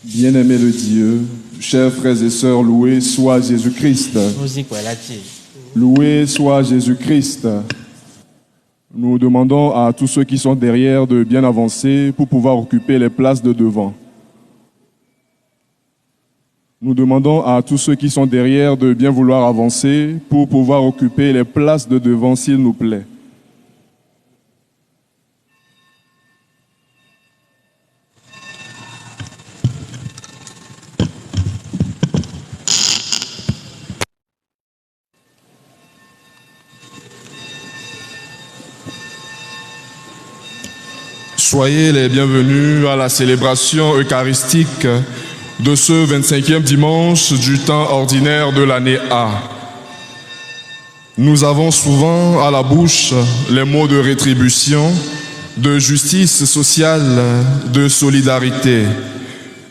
Bien-aimé de Dieu, chers frères et sœurs, loué soit Jésus-Christ. Loué soit Jésus-Christ. Nous demandons à tous ceux qui sont derrière de bien avancer pour pouvoir occuper les places de devant. Nous demandons à tous ceux qui sont derrière de bien vouloir avancer pour pouvoir occuper les places de devant, s'il nous plaît. Soyez les bienvenus à la célébration eucharistique de ce 25e dimanche du temps ordinaire de l'année A. Nous avons souvent à la bouche les mots de rétribution, de justice sociale, de solidarité.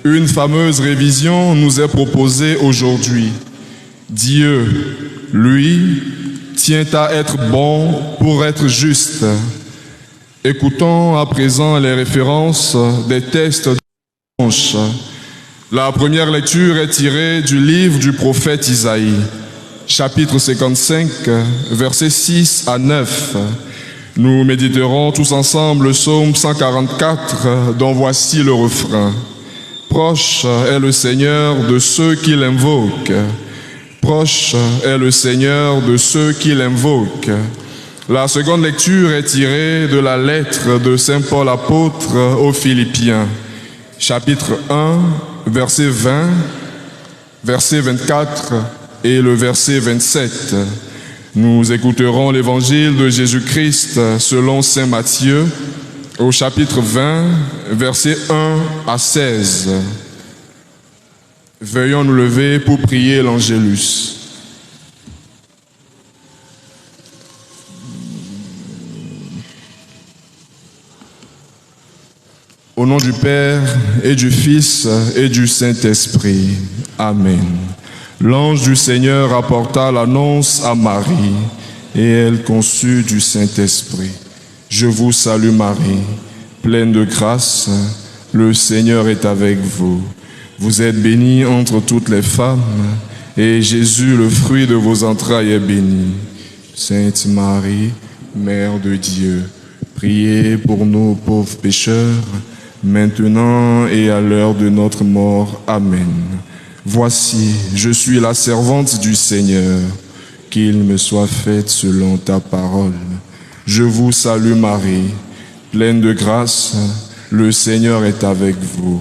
Une fameuse révision nous est proposée aujourd'hui. Dieu, lui, tient à être bon pour être juste. Écoutons à présent les références des textes de dimanche. La première lecture est tirée du livre du prophète Isaïe, chapitre 55, versets 6 à 9. Nous méditerons tous ensemble le psaume 144, dont voici le refrain. Proche est le Seigneur de ceux qui l'invoquent. Proche est le Seigneur de ceux qui l'invoquent. La seconde lecture est tirée de la lettre de Saint Paul apôtre aux Philippiens, chapitre 1, verset 20, verset 24 et le verset 27. Nous écouterons l'évangile de Jésus-Christ selon Saint Matthieu, au chapitre 20, versets 1 à 16. Veuillons nous lever pour prier l'Angélus. Au nom du Père et du Fils et du Saint-Esprit. Amen. L'ange du Seigneur apporta l'annonce à Marie, et elle conçut du Saint-Esprit. Je vous salue Marie, pleine de grâce, le Seigneur est avec vous. Vous êtes bénie entre toutes les femmes, et Jésus, le fruit de vos entrailles, est béni. Sainte Marie, Mère de Dieu, priez pour nous pauvres pécheurs, maintenant et à l'heure de notre mort. Amen. Voici, je suis la servante du Seigneur, qu'il me soit fait selon ta parole. Je vous salue Marie, pleine de grâce, le Seigneur est avec vous.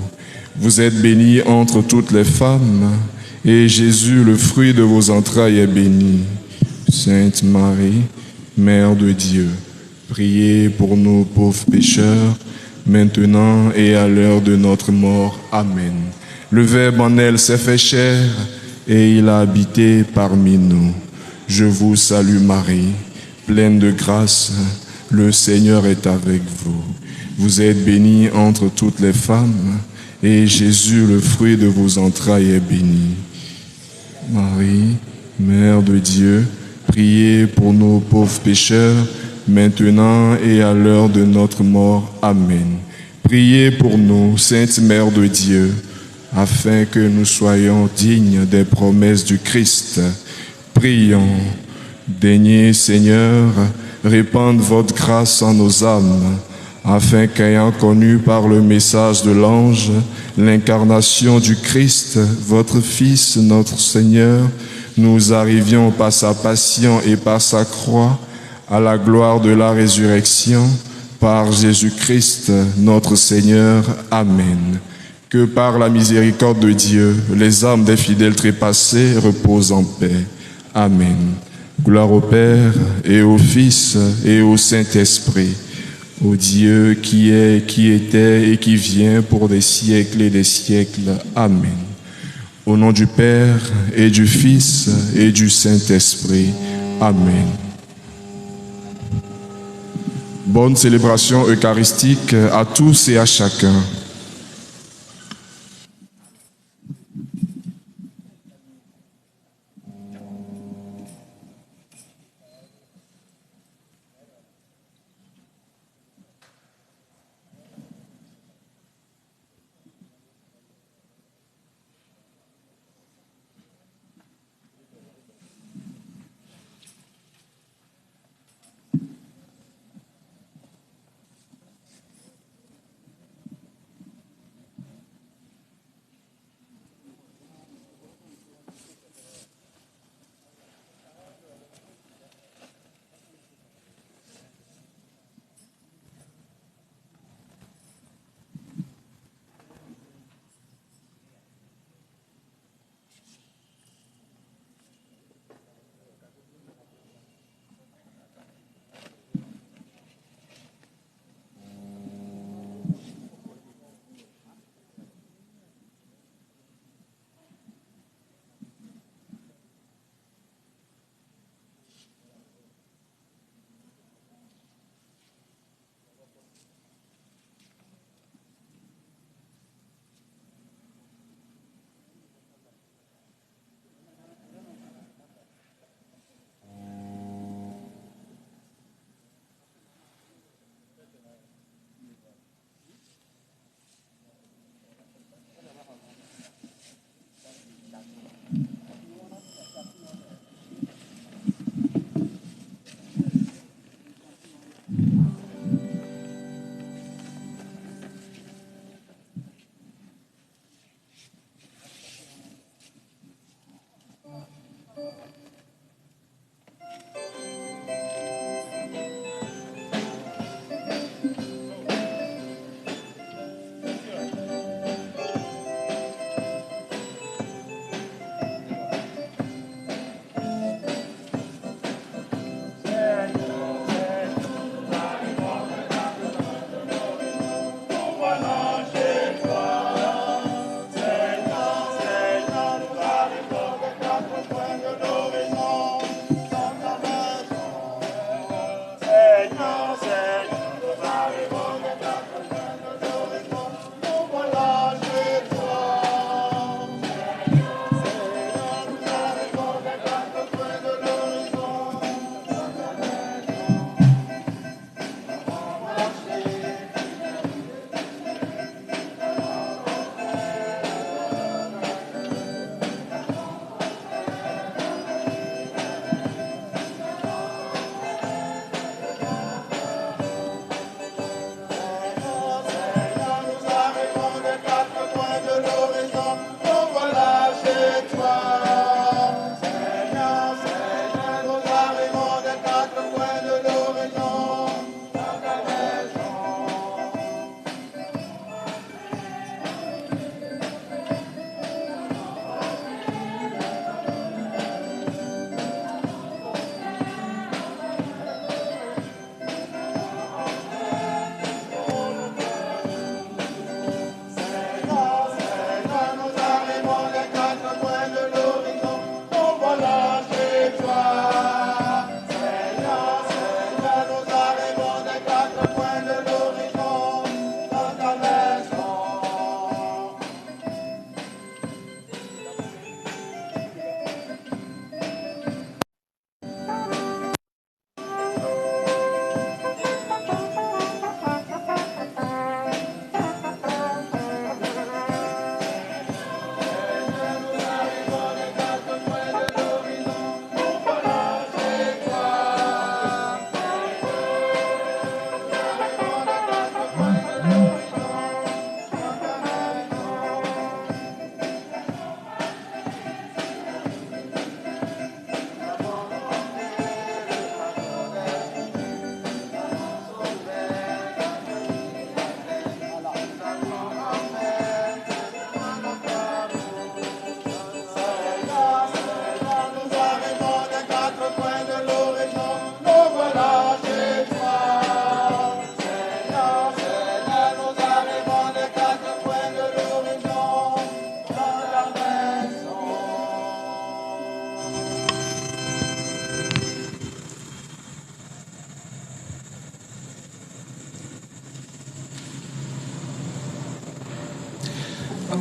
Vous êtes bénie entre toutes les femmes, et Jésus, le fruit de vos entrailles, est béni. Sainte Marie, Mère de Dieu, priez pour nous pauvres pécheurs, maintenant et à l'heure de notre mort. Amen. Le Verbe en elle s'est fait chair et il a habité parmi nous. Je vous salue Marie, pleine de grâce, le Seigneur est avec vous. Vous êtes bénie entre toutes les femmes et Jésus, le fruit de vos entrailles, est béni. Marie, Mère de Dieu, priez pour nos pauvres pécheurs, maintenant et à l'heure de notre mort. Amen. Priez pour nous, Sainte Mère de Dieu, afin que nous soyons dignes des promesses du Christ. Prions. Daignez, Seigneur, répandre votre grâce en nos âmes, afin qu'ayant connu par le message de l'ange l'incarnation du Christ, votre Fils, notre Seigneur, nous arrivions par sa passion et par sa croix à la gloire de la résurrection, par Jésus-Christ, notre Seigneur. Amen. Que par la miséricorde de Dieu, les âmes des fidèles trépassés reposent en paix. Amen. Gloire au Père et au Fils et au Saint-Esprit, au Dieu qui est, qui était et qui vient pour des siècles et des siècles. Amen. Au nom du Père et du Fils et du Saint-Esprit. Amen. Bonne célébration eucharistique à tous et à chacun.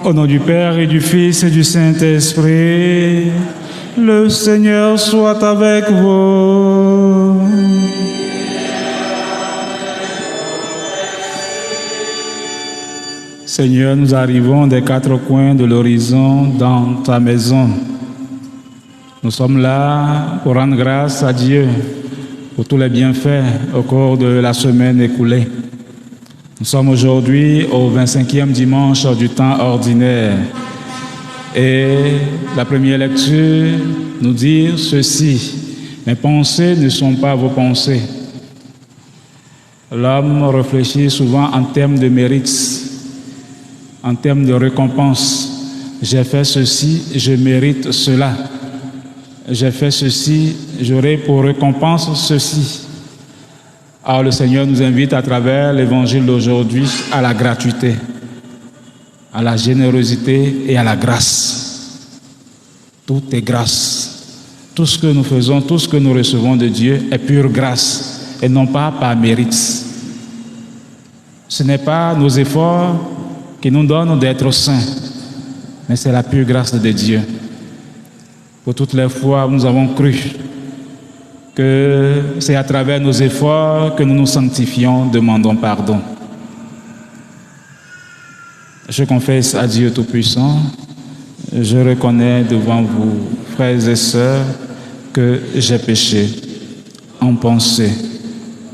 Au nom du Père et du Fils et du Saint-Esprit, le Seigneur soit avec vous. Seigneur, nous arrivons des quatre coins de l'horizon dans ta maison. Nous sommes là pour rendre grâce à Dieu pour tous les bienfaits au cours de la semaine écoulée. Nous sommes aujourd'hui au 25e dimanche du temps ordinaire. Et la première lecture nous dit ceci: mes pensées ne sont pas vos pensées. L'homme réfléchit souvent en termes de mérites, en termes de récompense. J'ai fait ceci, je mérite cela. J'ai fait ceci, j'aurai pour récompense ceci. Alors le Seigneur nous invite à travers l'évangile d'aujourd'hui à la gratuité, à la générosité et à la grâce. Tout est grâce. Tout ce que nous faisons, tout ce que nous recevons de Dieu est pure grâce et non pas par mérite. Ce n'est pas nos efforts qui nous donnent d'être saints, mais c'est la pure grâce de Dieu. Pour toutes les fois où nous avons cru que c'est à travers nos efforts que nous nous sanctifions, demandons pardon. Je confesse à Dieu Tout-Puissant, je reconnais devant vous, frères et sœurs, que j'ai péché en pensée,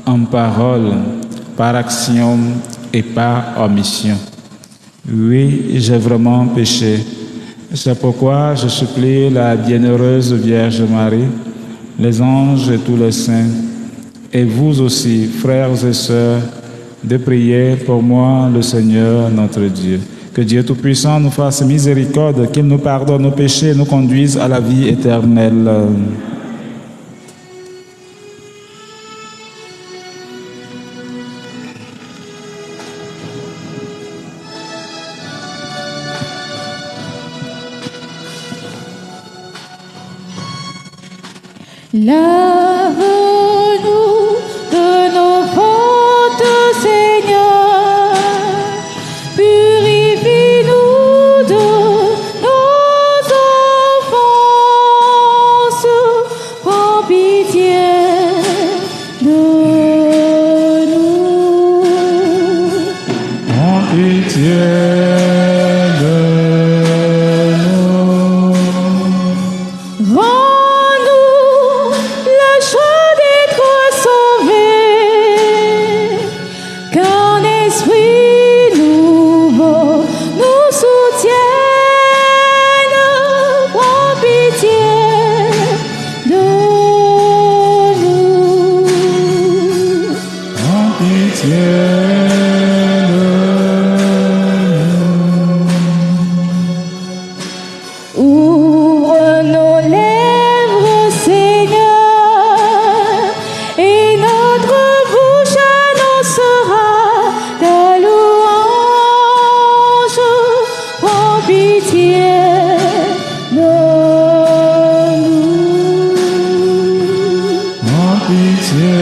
en parole, par action et par omission. Oui, j'ai vraiment péché. C'est pourquoi je supplie la bienheureuse Vierge Marie, les anges et tous les saints, et vous aussi, frères et sœurs, de prier pour moi, le Seigneur notre Dieu. Que Dieu Tout-Puissant nous fasse miséricorde, qu'il nous pardonne nos péchés et nous conduise à la vie éternelle. Lave-nous de nos fautes, Seigneur. Purifie-nous de nos offenses. Prends pitié de nous. Prends pitié de nous. Rends-nous la joie d'être sauvés, qu'un esprit nouveau nous soutienne. Prends pitié de nous. Prends pitié de nous. Ouvre nos lèvres, Seigneur, et notre bouche annoncera ta louange. Prends pitié de nous. Prends pitié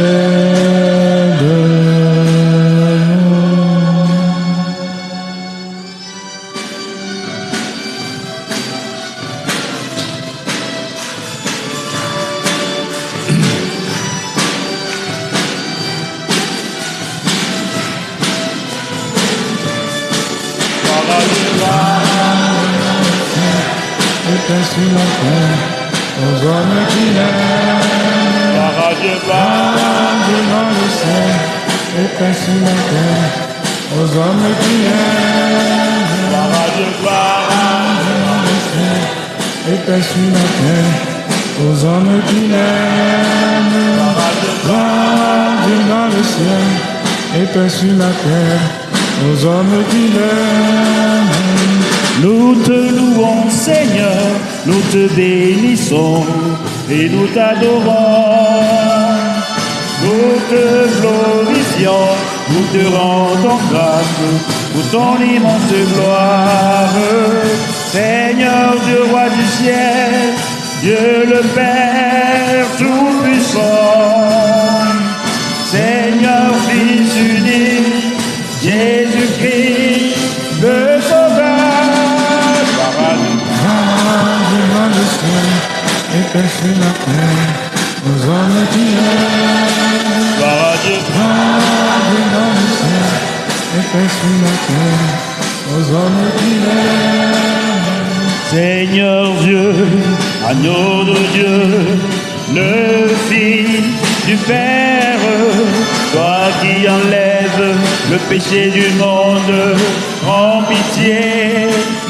de nous. Et paix sur la terre aux hommes qui l'aiment. Dieu dans le ciel, et paix sur la terre aux hommes qui l'aiment. Dieu dans le ciel, et paix sur la terre aux hommes qui l'aiment. Dieu dans le ciel, et paix sur la terre aux hommes qui l'aiment. Nous te louons, Seigneur, nous te bénissons et nous t'adorons. Nous te glorifions, nous te rendons grâce pour ton immense gloire. Seigneur Dieu, roi du ciel, Dieu le Père tout-puissant. Seigneur, Fils unique, Jésus-Christ, le Sauveur. Dieu dans le ciel, et paix sur la terre aux hommes qui l'aiment. Dieu dans le ciel, et paix sur la terre aux hommes qui l'aiment. Seigneur Dieu, agneau de Dieu, le Fils du Père, toi qui enlèves le péché du monde, prends pitié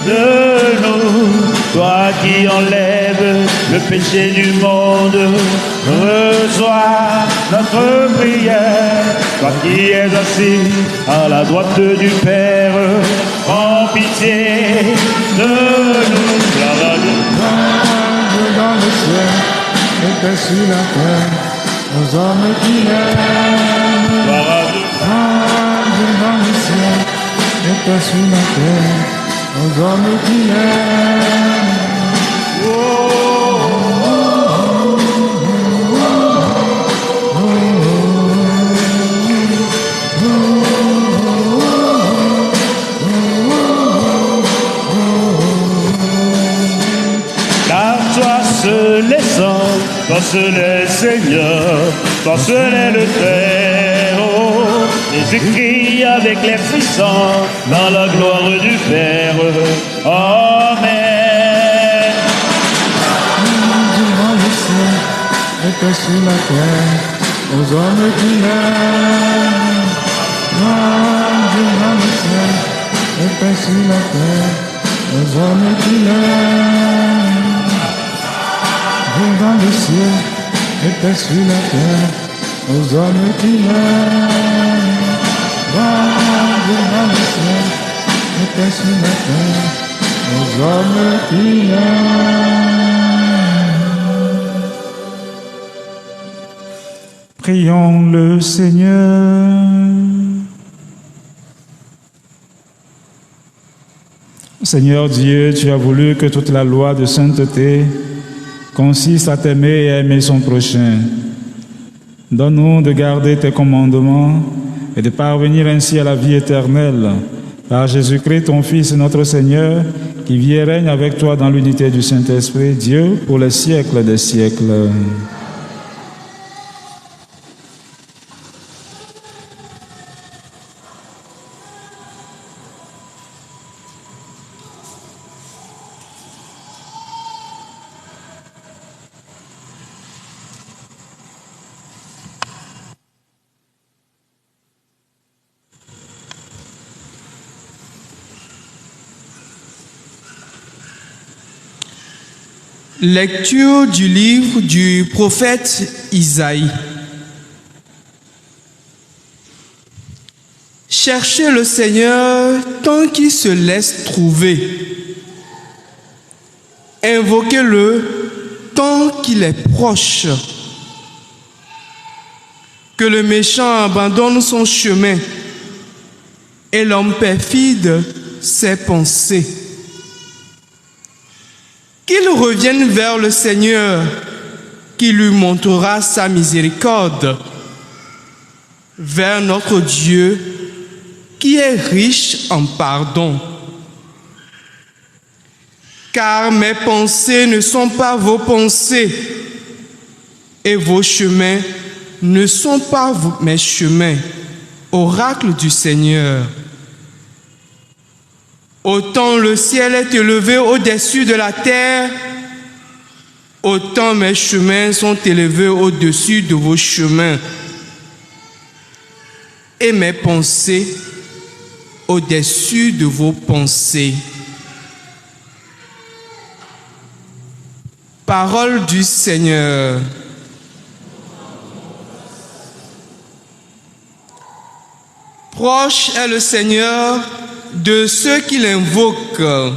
de nous. Toi qui enlèves le péché du monde, reçois notre prière. Toi qui es assis à la droite du Père, prends pitié de nous. Dieu dans le ciel, et paix sur la terre aux hommes qui l'aiment. Dieu dans le ciel, et paix sur la terre aux hommes qui l'aiment. Car toi seul est saint, toi seul est Seigneur, toi seul est le Père. Oh, Jésus-Christ avec les puissants dans la gloire du Père. Amen. Dieu dans le ciel, et paix sur la terre aux hommes qui l'aiment. Dieu dans le ciel, et paix sur la terre aux hommes qui l'aiment. Viens dans le ciel et paix sur la terre, aux hommes qui l'aiment. Viens dans le ciel et paix sur la terre, aux hommes qui l'aiment. Prions le Seigneur. Seigneur Dieu, tu as voulu que toute la loi de sainteté consiste à t'aimer et à aimer son prochain. Donne-nous de garder tes commandements et de parvenir ainsi à la vie éternelle. Par Jésus-Christ, ton Fils, notre Seigneur, qui vit et règne avec toi dans l'unité du Saint-Esprit, Dieu, pour les siècles des siècles. Lecture du livre du prophète Isaïe. Cherchez le Seigneur tant qu'il se laisse trouver. Invoquez-le tant qu'il est proche. Que le méchant abandonne son chemin et l'homme perfide ses pensées. Qu'il revienne vers le Seigneur, qui lui montrera sa miséricorde, vers notre Dieu, qui est riche en pardon. Car mes pensées ne sont pas vos pensées, et vos chemins ne sont pas mes chemins, oracle du Seigneur. Autant le ciel est élevé au-dessus de la terre, autant mes chemins sont élevés au-dessus de vos chemins, et mes pensées au-dessus de vos pensées. Parole du Seigneur. Proche est le Seigneur de ceux qui l'invoquent.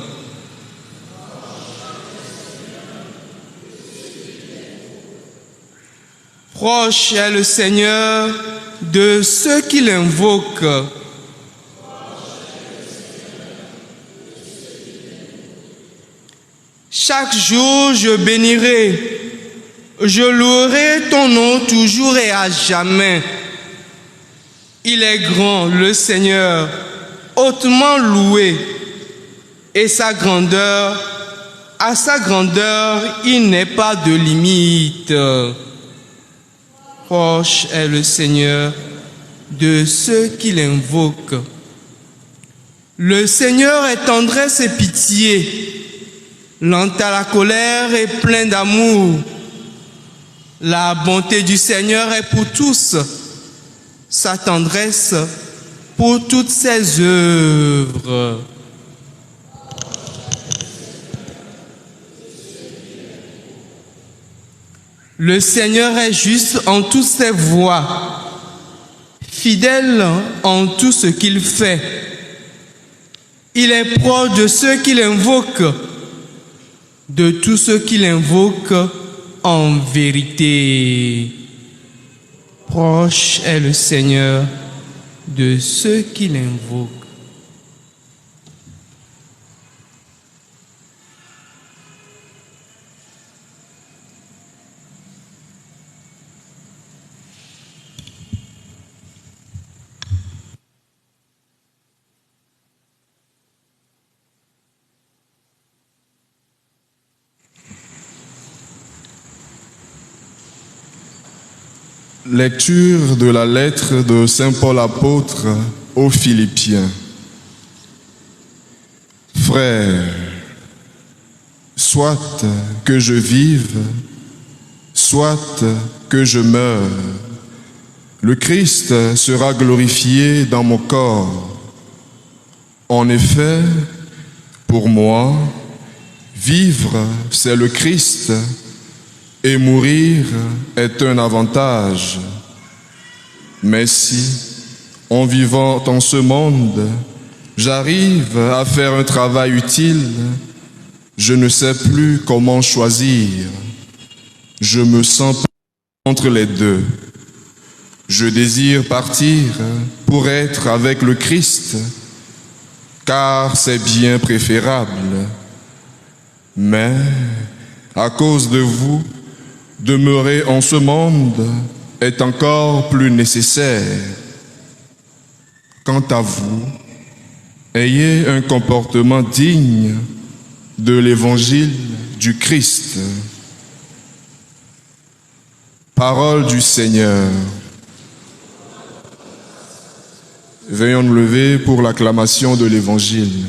Proche est le Seigneur de ceux qui l'invoquent. Chaque jour je bénirai, je louerai ton nom toujours et à jamais. Il est grand, le Seigneur, hautement loué, et sa grandeur, à sa grandeur, il n'est pas de limite. Proche est le Seigneur de ceux qui l'invoquent. Le Seigneur est tendresse et pitié, lent à la colère et plein d'amour. La bonté du Seigneur est pour tous, sa tendresse pour toutes ses œuvres. Le Seigneur est juste en toutes ses voies, fidèle en tout ce qu'il fait. Il est proche de ceux qui l'invoquent, de tous ceux qui l'invoquent en vérité. Proche est le Seigneur de ceux qui l'invoquent. Lecture de la lettre de Saint Paul apôtre aux Philippiens. Frères, soit que je vive, soit que je meure, le Christ sera glorifié dans mon corps. En effet, Pour moi, vivre, c'est le Christ, et mourir est un avantage. Mais si, en vivant en ce monde, j'arrive à faire un travail utile, je ne sais plus comment choisir. Je me sens entre les deux. Je désire partir pour être avec le Christ, car c'est bien préférable. Mais, à cause de vous, demeurer en ce monde est encore plus nécessaire. Quant à vous, ayez un comportement digne de l'évangile du Christ. Parole du Seigneur. Veuillons nous lever pour l'acclamation de l'évangile.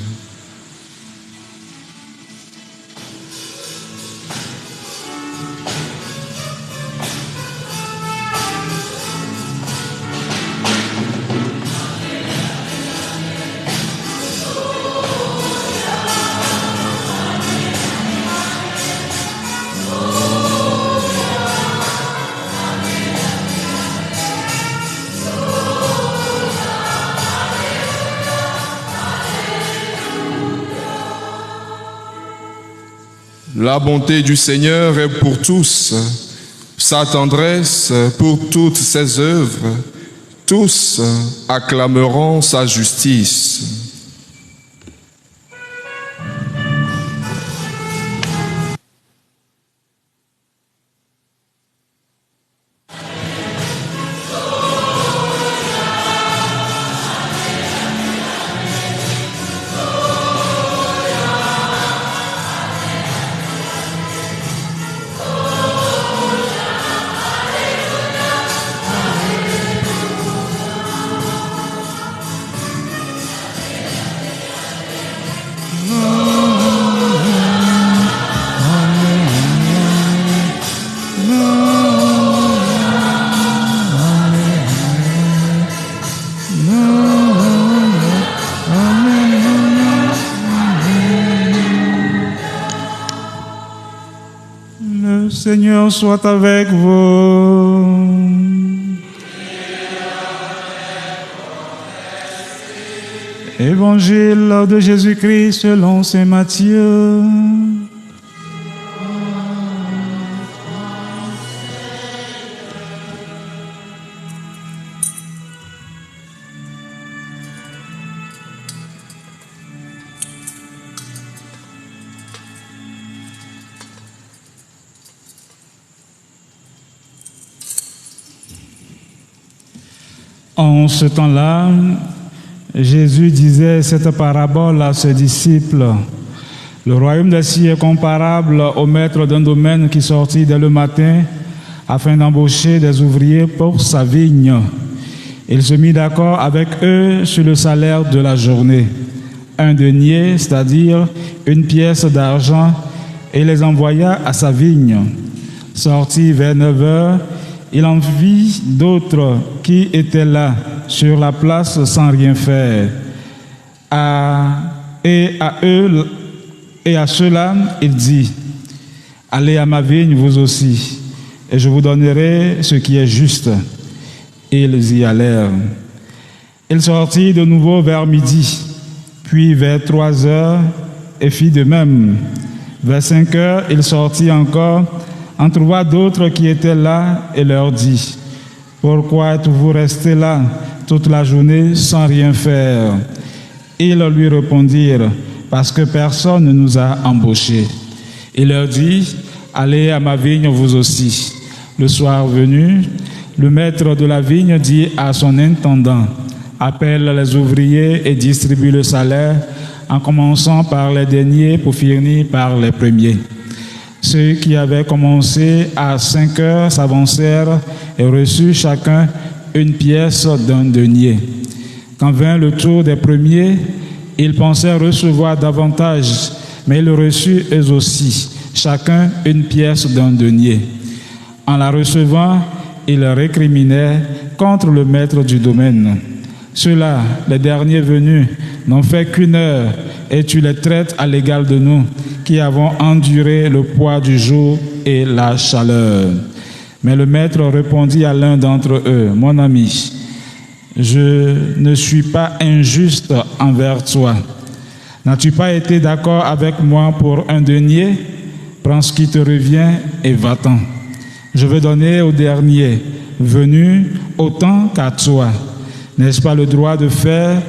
La bonté du Seigneur est pour tous, sa tendresse pour toutes ses œuvres. Tous acclameront sa justice. Le Seigneur soit avec vous. Évangile de Jésus-Christ selon saint Matthieu. En ce temps-là, Jésus disait cette parabole à ses disciples. Le royaume des cieux est comparable au maître d'un domaine qui sortit dès le matin afin d'embaucher des ouvriers pour sa vigne. Il se mit d'accord avec eux sur le salaire de la journée, 1 denier, c'est-à-dire une pièce d'argent, et les envoya à sa vigne. Sorti vers 9 heures, il en vit d'autres qui étaient là, sur la place, sans rien faire. Et à ceux-là, il dit, « Allez à ma vigne, vous aussi, et je vous donnerai ce qui est juste. » Ils y allèrent. Il sortit de nouveau vers midi, puis vers 3 heures, et fit de même. Vers 5 heures, il sortit encore, en trouva d'autres qui étaient là et leur dit, « Pourquoi êtes-vous restés là toute la journée sans rien faire ?» Ils lui répondirent, « Parce que personne ne nous a embauchés. » Il leur dit, « Allez à ma vigne vous aussi. » Le soir venu, le maître de la vigne dit à son intendant, « Appelle les ouvriers et distribue le salaire, en commençant par les derniers pour finir par les premiers. » Ceux qui avaient commencé à 5 heures s'avancèrent et reçurent chacun une pièce d'un denier. Quand vint le tour des premiers, ils pensaient recevoir davantage, mais ils reçurent eux aussi, chacun une pièce d'un denier. En la recevant, ils récriminaient contre le maître du domaine. Ceux-là, les derniers venus, n'ont fait qu'une heure et tu les traites à l'égal de nous, qui avons enduré le poids du jour et la chaleur. Mais le maître répondit à l'un d'entre eux, mon ami, je ne suis pas injuste envers toi. N'as-tu pas été d'accord avec moi pour un denier? Prends ce qui te revient et va-t'en. Je veux donner au dernier venu autant qu'à toi. N'ai-je pas le droit de faire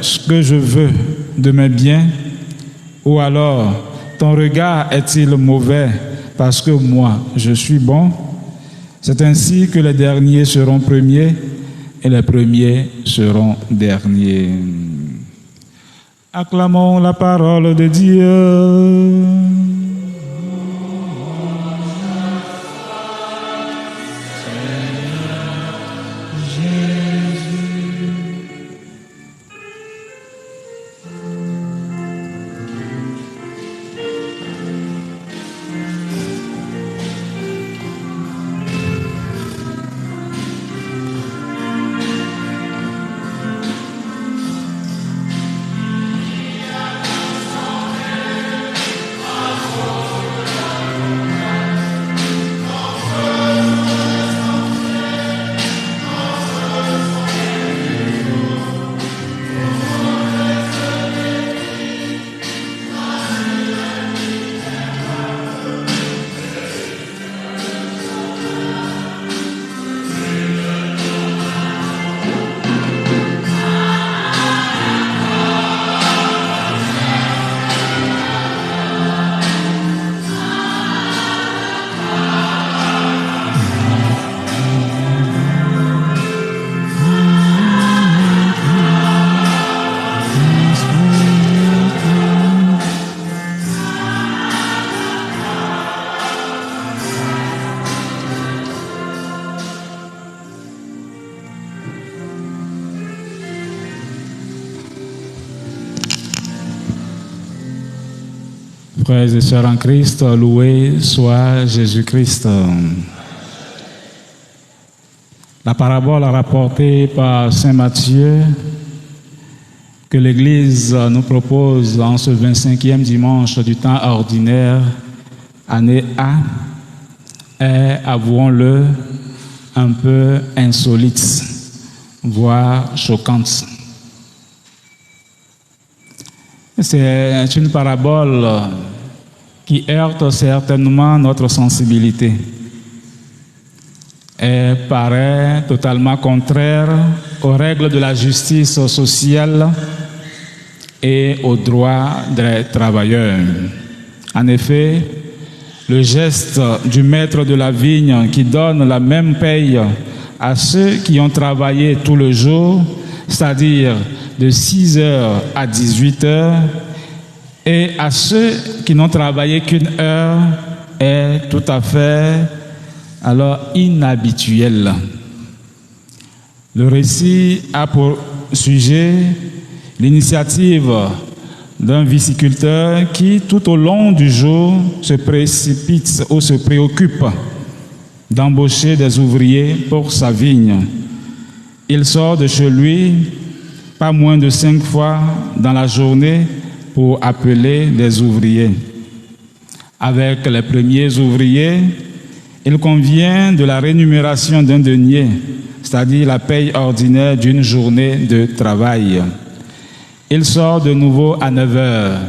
ce que je veux de mes biens? Ou alors, ton regard est-il mauvais parce que moi, je suis bon? C'est ainsi que les derniers seront premiers et les premiers seront derniers. Acclamons la parole de Dieu. Frères et sœurs en Christ, loué soit Jésus-Christ. La parabole rapportée par saint Matthieu que l'Église nous propose en ce 25e dimanche du temps ordinaire, année A, est, avouons-le, un peu insolite, voire choquante. C'est une parabole qui heurte certainement notre sensibilité. Elle paraît totalement contraire aux règles de la justice sociale et aux droits des travailleurs. En effet, le geste du maître de la vigne qui donne la même paye à ceux qui ont travaillé tout le jour, c'est-à-dire de 6 heures à 18 heures, et à ceux qui n'ont travaillé qu'une heure, est tout à fait alors inhabituel. Le récit a pour sujet l'initiative d'un viticulteur qui, tout au long du jour, se précipite ou se préoccupe d'embaucher des ouvriers pour sa vigne. Il sort de chez lui pas moins de 5 fois dans la journée pour appeler des ouvriers. Avec les premiers ouvriers, il convient de la rémunération d'un denier, c'est-à-dire la paye ordinaire d'une journée de travail. Il sort de nouveau à 9 heures,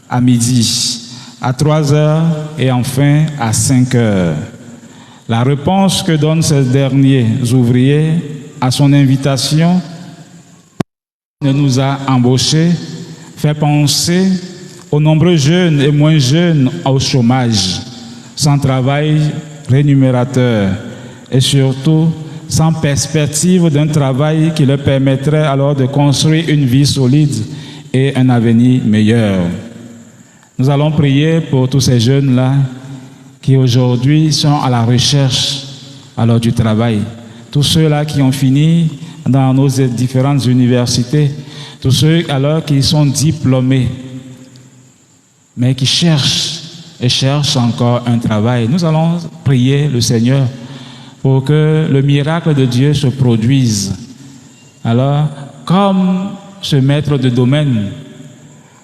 à midi, à 3 heures et enfin à 5 heures. La réponse que donnent ces derniers ouvriers à son invitation ne nous a embauchés fait penser aux nombreux jeunes et moins jeunes au chômage, sans travail rémunérateur et surtout sans perspective d'un travail qui leur permettrait alors de construire une vie solide et un avenir meilleur. Nous allons prier pour tous ces jeunes-là qui aujourd'hui sont à la recherche alors du travail. Tous ceux-là qui ont fini dans nos différentes universités, tous ceux alors qui sont diplômés, mais qui cherchent et cherchent encore un travail. Nous allons prier le Seigneur pour que le miracle de Dieu se produise Alors, comme ce maître de domaine,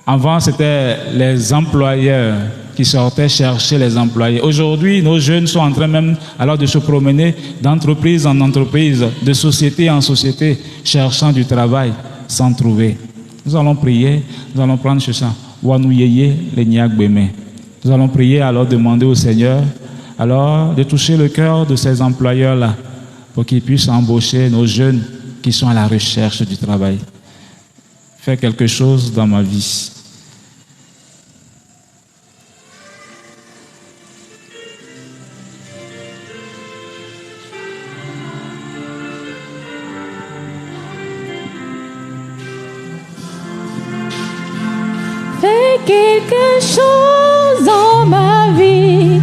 avant c'était les employeurs qui sortaient chercher les employés. Aujourd'hui, nos jeunes sont en train même alors de se promener d'entreprise en entreprise, de société en société, cherchant du travail sans trouver. Nous allons prier, nous allons prendre ce chant. Nous allons prier, alors demander au Seigneur alors de toucher le cœur de ces employeurs-là pour qu'ils puissent embaucher nos jeunes qui sont à la recherche du travail. Faire quelque chose dans ma vie. Fais quelque chose dans ma vie,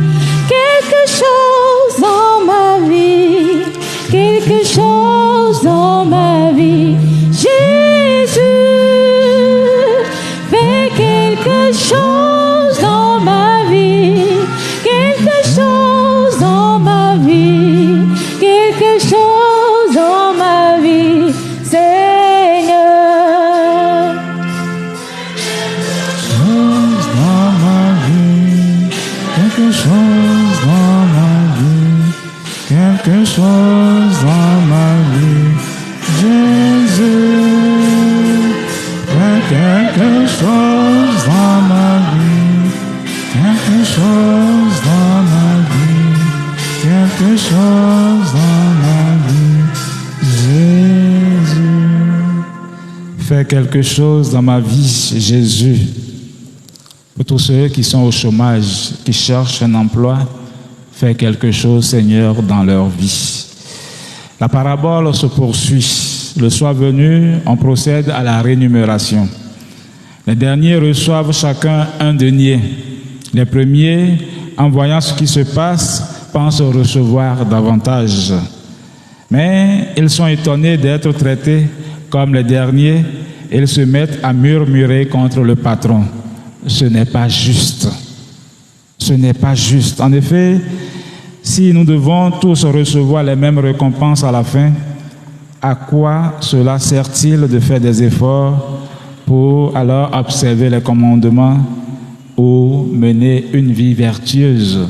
quelque chose dans ma vie, quelque chose dans ma vie. Jésus, fais quelque chose dans ma vie, quelque chose dans ma vie, quelque chose dans ma vie, Seigneur. Quelque chose dans ma vie, quelque chose dans ma vie, Jésus, fais quelque chose dans ma vie, quelque chose dans ma vie, quelque chose dans ma vie, Jésus, fais quelque chose dans ma vie, Jésus. Pour tous ceux qui sont au chômage, qui cherchent un emploi, fais quelque chose, Seigneur, dans leur vie. La parabole se poursuit. Le soir venu, on procède à la rémunération. Les derniers reçoivent chacun un denier. Les premiers, en voyant ce qui se passe, pensent recevoir davantage. Mais ils sont étonnés d'être traités comme les derniers et ils se mettent à murmurer contre le patron. Ce n'est pas juste. Ce n'est pas juste. En effet, si nous devons tous recevoir les mêmes récompenses à la fin, à quoi cela sert-il de faire des efforts pour alors observer les commandements ou mener une vie vertueuse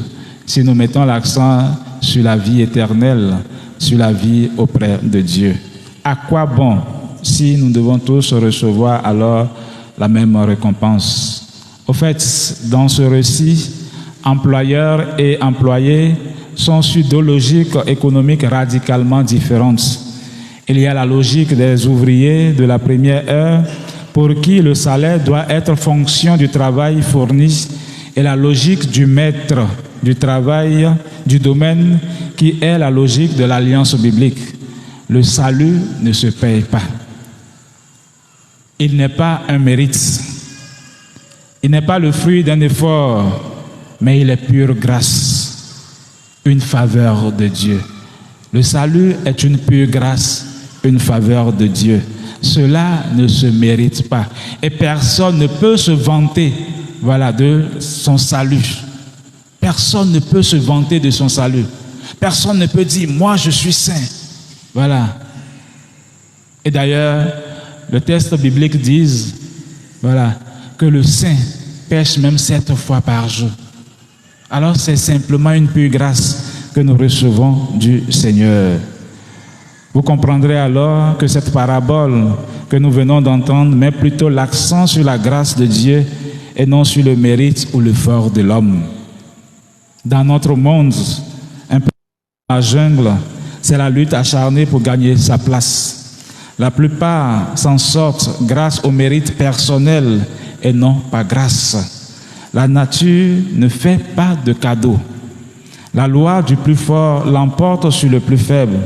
si nous mettons l'accent sur la vie éternelle, sur la vie auprès de Dieu? À quoi bon si nous devons tous recevoir alors la même récompense? Au fait, dans ce récit, employeurs et employés sont sur deux logiques économiques radicalement différentes. Il y a la logique des ouvriers de la première heure pour qui le salaire doit être fonction du travail fourni et la logique du maître du travail du domaine qui est la logique de l'alliance biblique. Le salut ne se paye pas. Il n'est pas un mérite. Il n'est pas le fruit d'un effort, mais il est pure grâce, une faveur de Dieu. Le salut est une pure grâce, une faveur de Dieu. Cela ne se mérite pas. Et personne ne peut se vanter, voilà, de son salut. Personne ne peut se vanter de son salut. Personne ne peut dire, moi je suis saint. Voilà. Et d'ailleurs, le texte biblique dit, voilà, que le saint pêche même 7 fois par jour. Alors c'est simplement une pure grâce que nous recevons du Seigneur. Vous comprendrez alors que cette parabole que nous venons d'entendre met plutôt l'accent sur la grâce de Dieu et non sur le mérite ou l'effort de l'homme. Dans notre monde, un peu dans la jungle, c'est la lutte acharnée pour gagner sa place. La plupart s'en sortent grâce au mérite personnel et non par grâce. La nature ne fait pas de cadeaux. La loi du plus fort l'emporte sur le plus faible.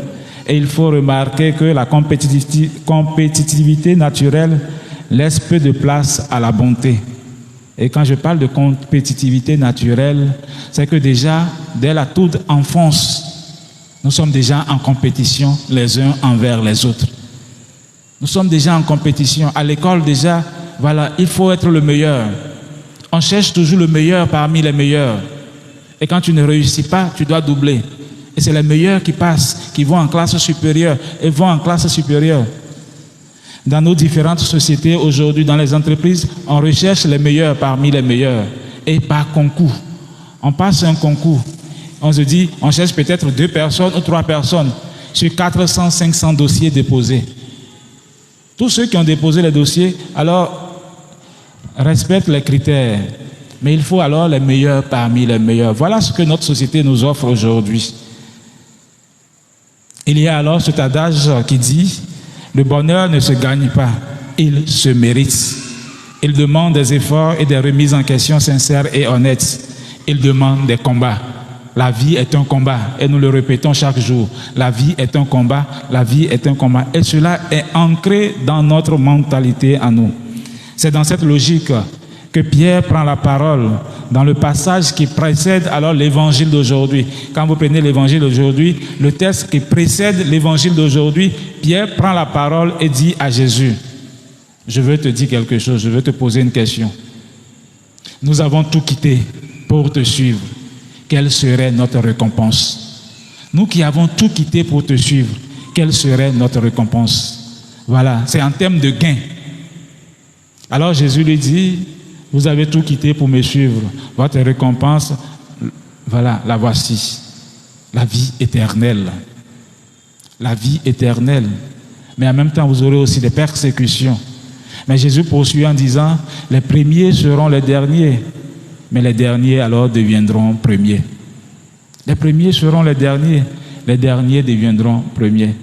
Et il faut remarquer que la compétitivité naturelle laisse peu de place à la bonté. Et quand je parle de compétitivité naturelle, c'est que déjà, dès la toute enfance, nous sommes déjà en compétition les uns envers les autres. Nous sommes déjà en compétition. À l'école déjà, voilà, il faut être le meilleur. On cherche toujours le meilleur parmi les meilleurs. Et quand tu ne réussis pas, tu dois doubler. Et c'est les meilleurs qui passent, qui vont en classe supérieure et vont en classe supérieure. Dans nos différentes sociétés aujourd'hui, dans les entreprises, on recherche les meilleurs parmi les meilleurs et par concours. On passe un concours. On se dit, on cherche peut-être 2 personnes ou 3 personnes sur 400, 500 dossiers déposés. Tous ceux qui ont déposé les dossiers, alors, respectent les critères. Mais il faut alors les meilleurs parmi les meilleurs. Voilà ce que notre société nous offre aujourd'hui. Il y a alors cet adage qui dit, le bonheur ne se gagne pas, il se mérite. Il demande des efforts et des remises en question sincères et honnêtes. Il demande des combats. La vie est un combat et nous le répétons chaque jour. La vie est un combat, la vie est un combat. Et cela est ancré dans notre mentalité à nous. C'est dans cette logique que Pierre prend la parole dans le passage qui précède alors l'évangile d'aujourd'hui. Quand vous prenez l'évangile d'aujourd'hui, le texte qui précède l'évangile d'aujourd'hui, Pierre prend la parole et dit à Jésus, je veux te dire quelque chose, je veux te poser une question. Nous avons tout quitté pour te suivre. Quelle serait notre récompense? Nous qui avons tout quitté pour te suivre, quelle serait notre récompense? Voilà, c'est en termes de gain. Alors Jésus lui dit, vous avez tout quitté pour me suivre. Votre récompense, voilà, la voici. La vie éternelle. La vie éternelle. Mais en même temps, vous aurez aussi des persécutions. Mais Jésus poursuit en disant, les premiers seront les derniers. Mais les derniers alors deviendront premiers. Les premiers seront les derniers deviendront premiers.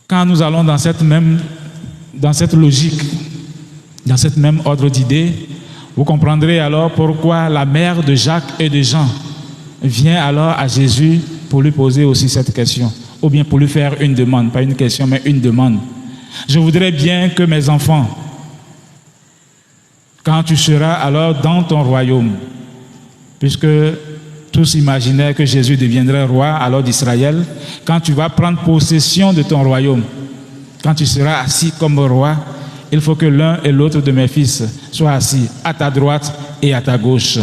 Quand nous allons dans cette logique, dans cette même ordre d'idées, vous comprendrez alors pourquoi la mère de Jacques et de Jean vient alors à Jésus pour lui poser aussi cette question, ou bien pour lui faire une demande, pas une question, mais une demande. Je voudrais bien que mes enfants, quand tu seras alors dans ton royaume, puisque tous imaginaient que Jésus deviendrait roi alors d'Israël, quand tu vas prendre possession de ton royaume, quand tu seras assis comme roi, il faut que l'un et l'autre de mes fils soient assis à ta droite et à ta gauche.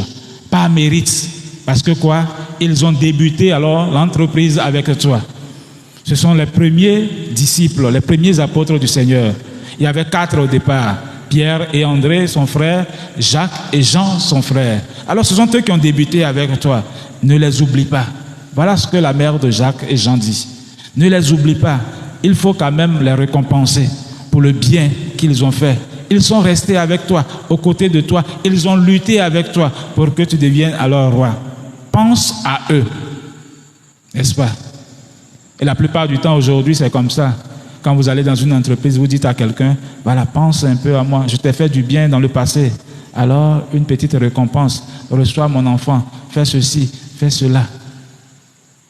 Par mérite, parce que quoi? Ils ont débuté alors l'entreprise avec toi. Ce sont les premiers disciples, les premiers apôtres du Seigneur. Il y avait 4 au départ. Pierre et André, son frère, Jacques et Jean, son frère. Alors ce sont eux qui ont débuté avec toi. Ne les oublie pas. Voilà ce que la mère de Jacques et Jean dit. Ne les oublie pas. Il faut quand même les récompenser pour le bien qu'ils ont fait. Ils sont restés avec toi, aux côtés de toi. Ils ont lutté avec toi pour que tu deviennes alors roi. Pense à eux. N'est-ce pas? Et la plupart du temps aujourd'hui, c'est comme ça. Quand vous allez dans une entreprise, vous dites à quelqu'un, voilà, pense un peu à moi, je t'ai fait du bien dans le passé. Alors, une petite récompense, reçois mon enfant, fais ceci, fais cela.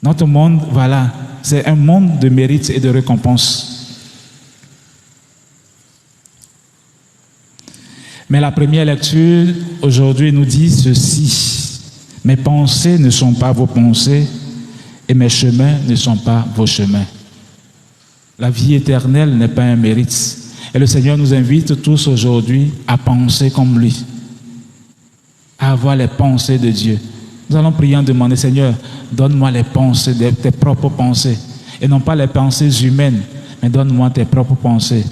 Notre monde, voilà, c'est un monde de mérite et de récompense. Mais la première lecture aujourd'hui nous dit ceci, mes pensées ne sont pas vos pensées et mes chemins ne sont pas vos chemins. La vie éternelle n'est pas un mérite. Et le Seigneur nous invite tous aujourd'hui à penser comme lui, à avoir les pensées de Dieu. Nous allons prier en demandant, Seigneur, donne-moi les pensées, tes propres pensées, et non pas les pensées humaines, mais donne-moi tes propres pensées,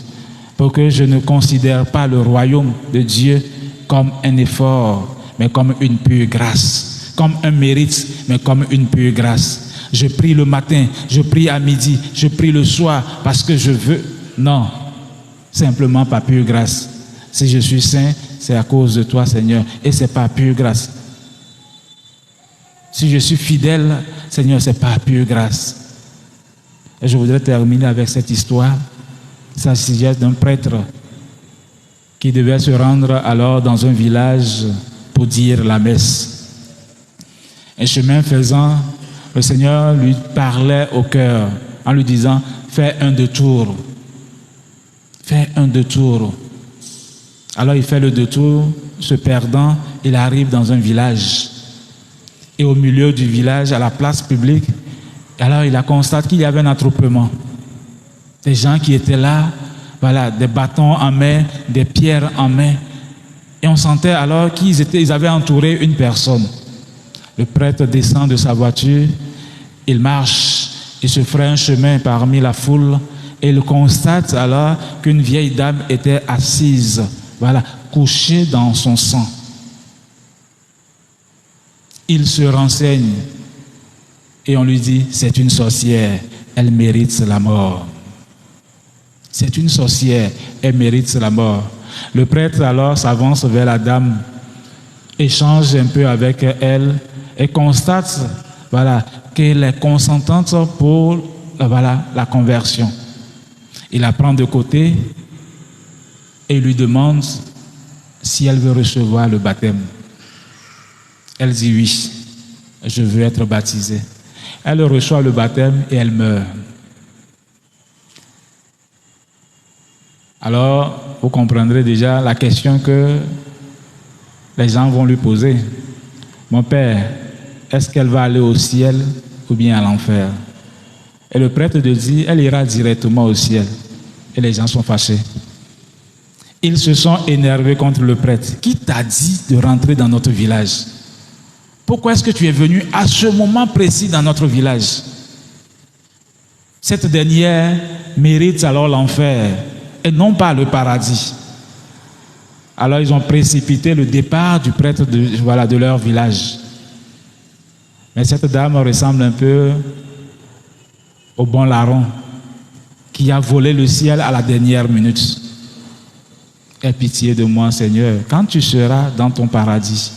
pour que je ne considère pas le royaume de Dieu comme un effort, mais comme une pure grâce, comme un mérite, mais comme une pure grâce. Je prie le matin, je prie à midi, je prie le soir parce que je veux. Non, simplement par pure grâce. Si je suis saint, c'est à cause de toi, Seigneur, et c'est par pure grâce. Si je suis fidèle, Seigneur, c'est par pure grâce. Et je voudrais terminer avec cette histoire. Il s'agissait d'un prêtre qui devait se rendre alors dans un village pour dire la messe. Et chemin faisant, le Seigneur lui parlait au cœur en lui disant, fais un détour. Fais un détour. Alors il fait le détour, se perdant, il arrive dans un village. Et au milieu du village, à la place publique, alors il a constaté qu'il y avait un attroupement. Des gens qui étaient là, voilà, des bâtons en main, des pierres en main. Et on sentait alors qu'ils avaient entouré une personne. Le prêtre descend de sa voiture, il marche, il se ferait un chemin parmi la foule, Et il constate alors qu'une vieille dame était assise, voilà, couchée dans son sang. Il se renseigne et on lui dit, c'est une sorcière, elle mérite la mort. C'est une sorcière, elle mérite la mort. Le prêtre alors s'avance vers la dame, échange un peu avec elle et constate, voilà, qu'elle est consentante pour, voilà, la conversion. Il la prend de côté et lui demande si elle veut recevoir le baptême. Elle dit oui, je veux être baptisée. Elle reçoit le baptême et elle meurt. Alors, vous comprendrez déjà la question que les gens vont lui poser. Mon père, est-ce qu'elle va aller au ciel ou bien à l'enfer? Et le prêtre dit, elle ira directement au ciel. Et les gens sont fâchés. Ils se sont énervés contre le prêtre. Qui t'a dit de rentrer dans notre village? Pourquoi est-ce que tu es venu à ce moment précis dans notre village? Cette dernière mérite alors l'enfer et non pas le paradis. Alors ils ont précipité le départ du prêtre de leur village. Mais cette dame ressemble un peu au bon larron qui a volé le ciel à la dernière minute. Aie pitié de moi, Seigneur, quand tu seras dans ton paradis.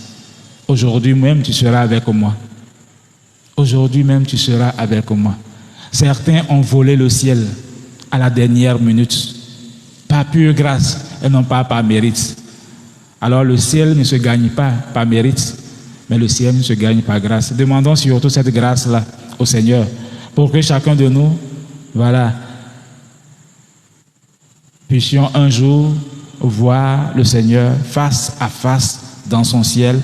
Aujourd'hui même, tu seras avec moi. Aujourd'hui même, tu seras avec moi. Certains ont volé le ciel à la dernière minute. Par pure grâce et non pas par mérite. Alors le ciel ne se gagne pas par mérite, mais le ciel se gagne par grâce. Demandons surtout cette grâce-là au Seigneur pour que chacun de nous, voilà, puissions un jour voir le Seigneur face à face dans son ciel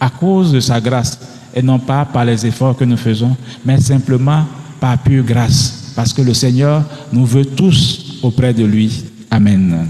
à cause de sa grâce et non pas par les efforts que nous faisons, mais simplement par pure grâce, parce que le Seigneur nous veut tous auprès de lui. Amen.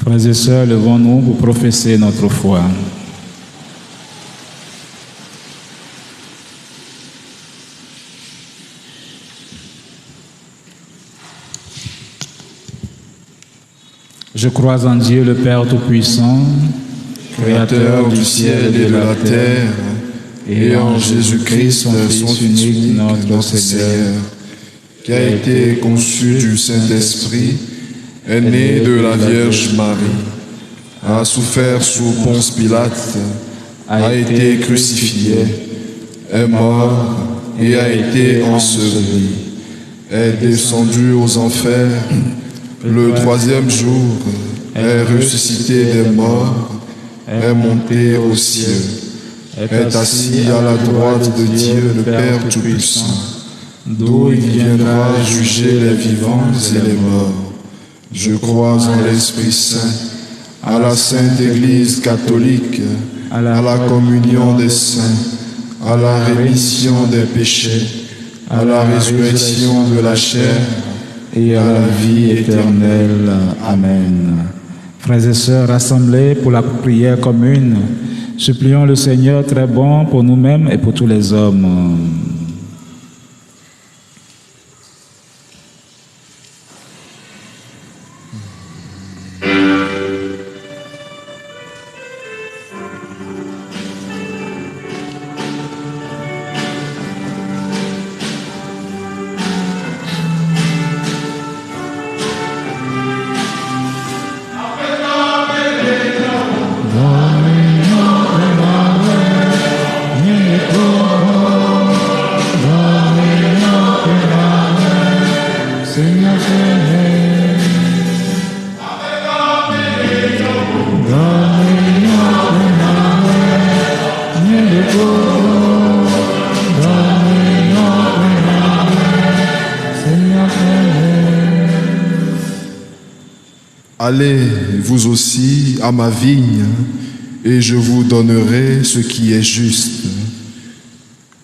Frères et sœurs, levons-nous pour professer notre foi. Je crois en Dieu, le Père Tout-Puissant, Créateur du ciel et de la terre, et en Jésus-Christ, son Fils unique, notre Seigneur, qui a été conçu du Saint-Esprit, est né de la Vierge Marie, a souffert sous Ponce Pilate, a été crucifié, est mort et a été enseveli, est descendu aux enfers, le troisième jour est ressuscité des morts, est monté aux cieux, est assis à la droite de Dieu le Père Tout-Puissant, d'où il viendra juger les vivants et les morts. Je crois en l'Esprit Saint, à la Sainte Église catholique, à la communion des saints, à la rémission des péchés, à la résurrection de la chair et à la vie éternelle. Amen. Frères et sœurs rassemblés pour la prière commune, supplions le Seigneur très bon pour nous-mêmes et pour tous les hommes. Amen. Allez, vous aussi, à ma vigne, et je vous donnerai ce qui est juste.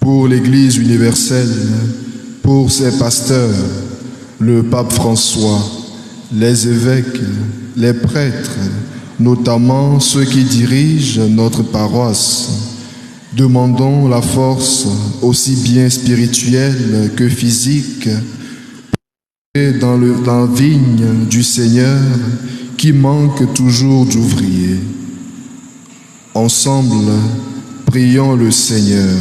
Pour l'Église universelle, pour ses pasteurs, le pape François, les évêques, les prêtres, notamment ceux qui dirigent notre paroisse, demandons la force aussi bien spirituelle que physique dans la vigne du Seigneur qui manque toujours d'ouvriers. Ensemble, prions le Seigneur.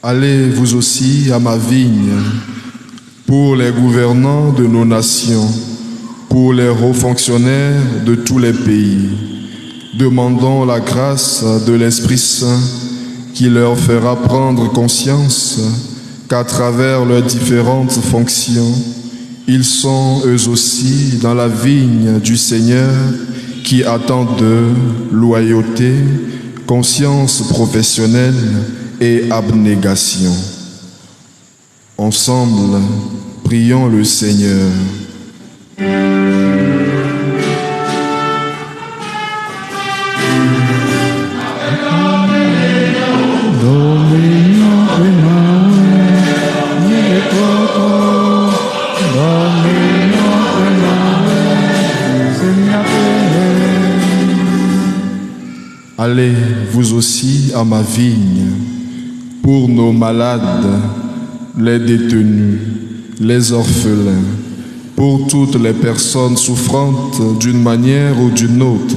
Allez, vous aussi, à ma vigne, pour les gouvernants de nos nations, pour les hauts fonctionnaires de tous les pays. Demandons la grâce de l'Esprit Saint qui leur fera prendre conscience qu'à travers leurs différentes fonctions, ils sont eux aussi dans la vigne du Seigneur qui attend d'eux loyauté, conscience professionnelle et abnégation. Ensemble, prions le Seigneur. Allez, vous aussi, à ma vigne, pour nos malades, les détenus, les orphelins, pour toutes les personnes souffrantes d'une manière ou d'une autre,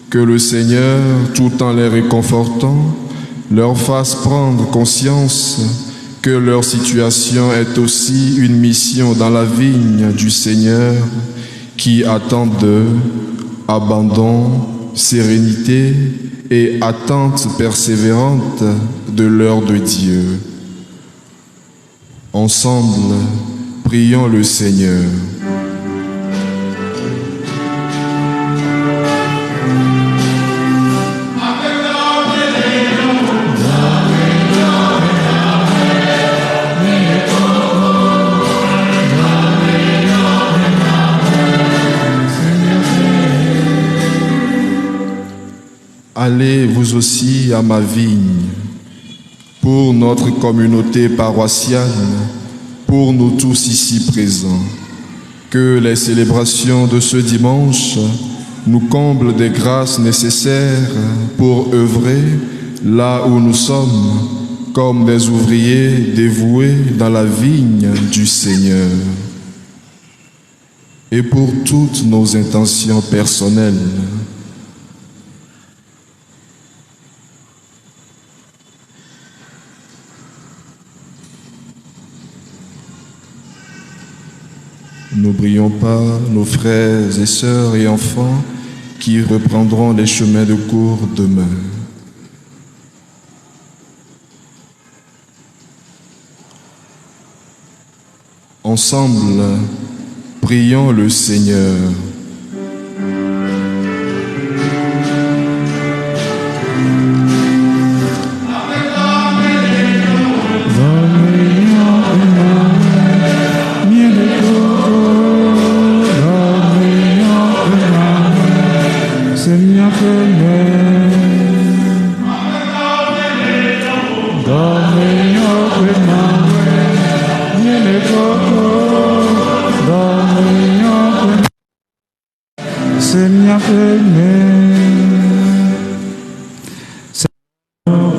que le Seigneur, tout en les réconfortant, leur fasse prendre conscience que leur situation est aussi une mission dans la vigne du Seigneur qui attend d'eux abandon, sérénité et attente persévérante de l'heure de Dieu. Ensemble, prions le Seigneur. Allez, vous aussi, à ma vigne, pour notre communauté paroissiale, pour nous tous ici présents. Que les célébrations de ce dimanche nous comblent des grâces nécessaires pour œuvrer là où nous sommes, comme des ouvriers dévoués dans la vigne du Seigneur. Et pour toutes nos intentions personnelles, n'oublions pas nos frères et sœurs et enfants qui reprendront les chemins de cour demain. Ensemble, prions le Seigneur.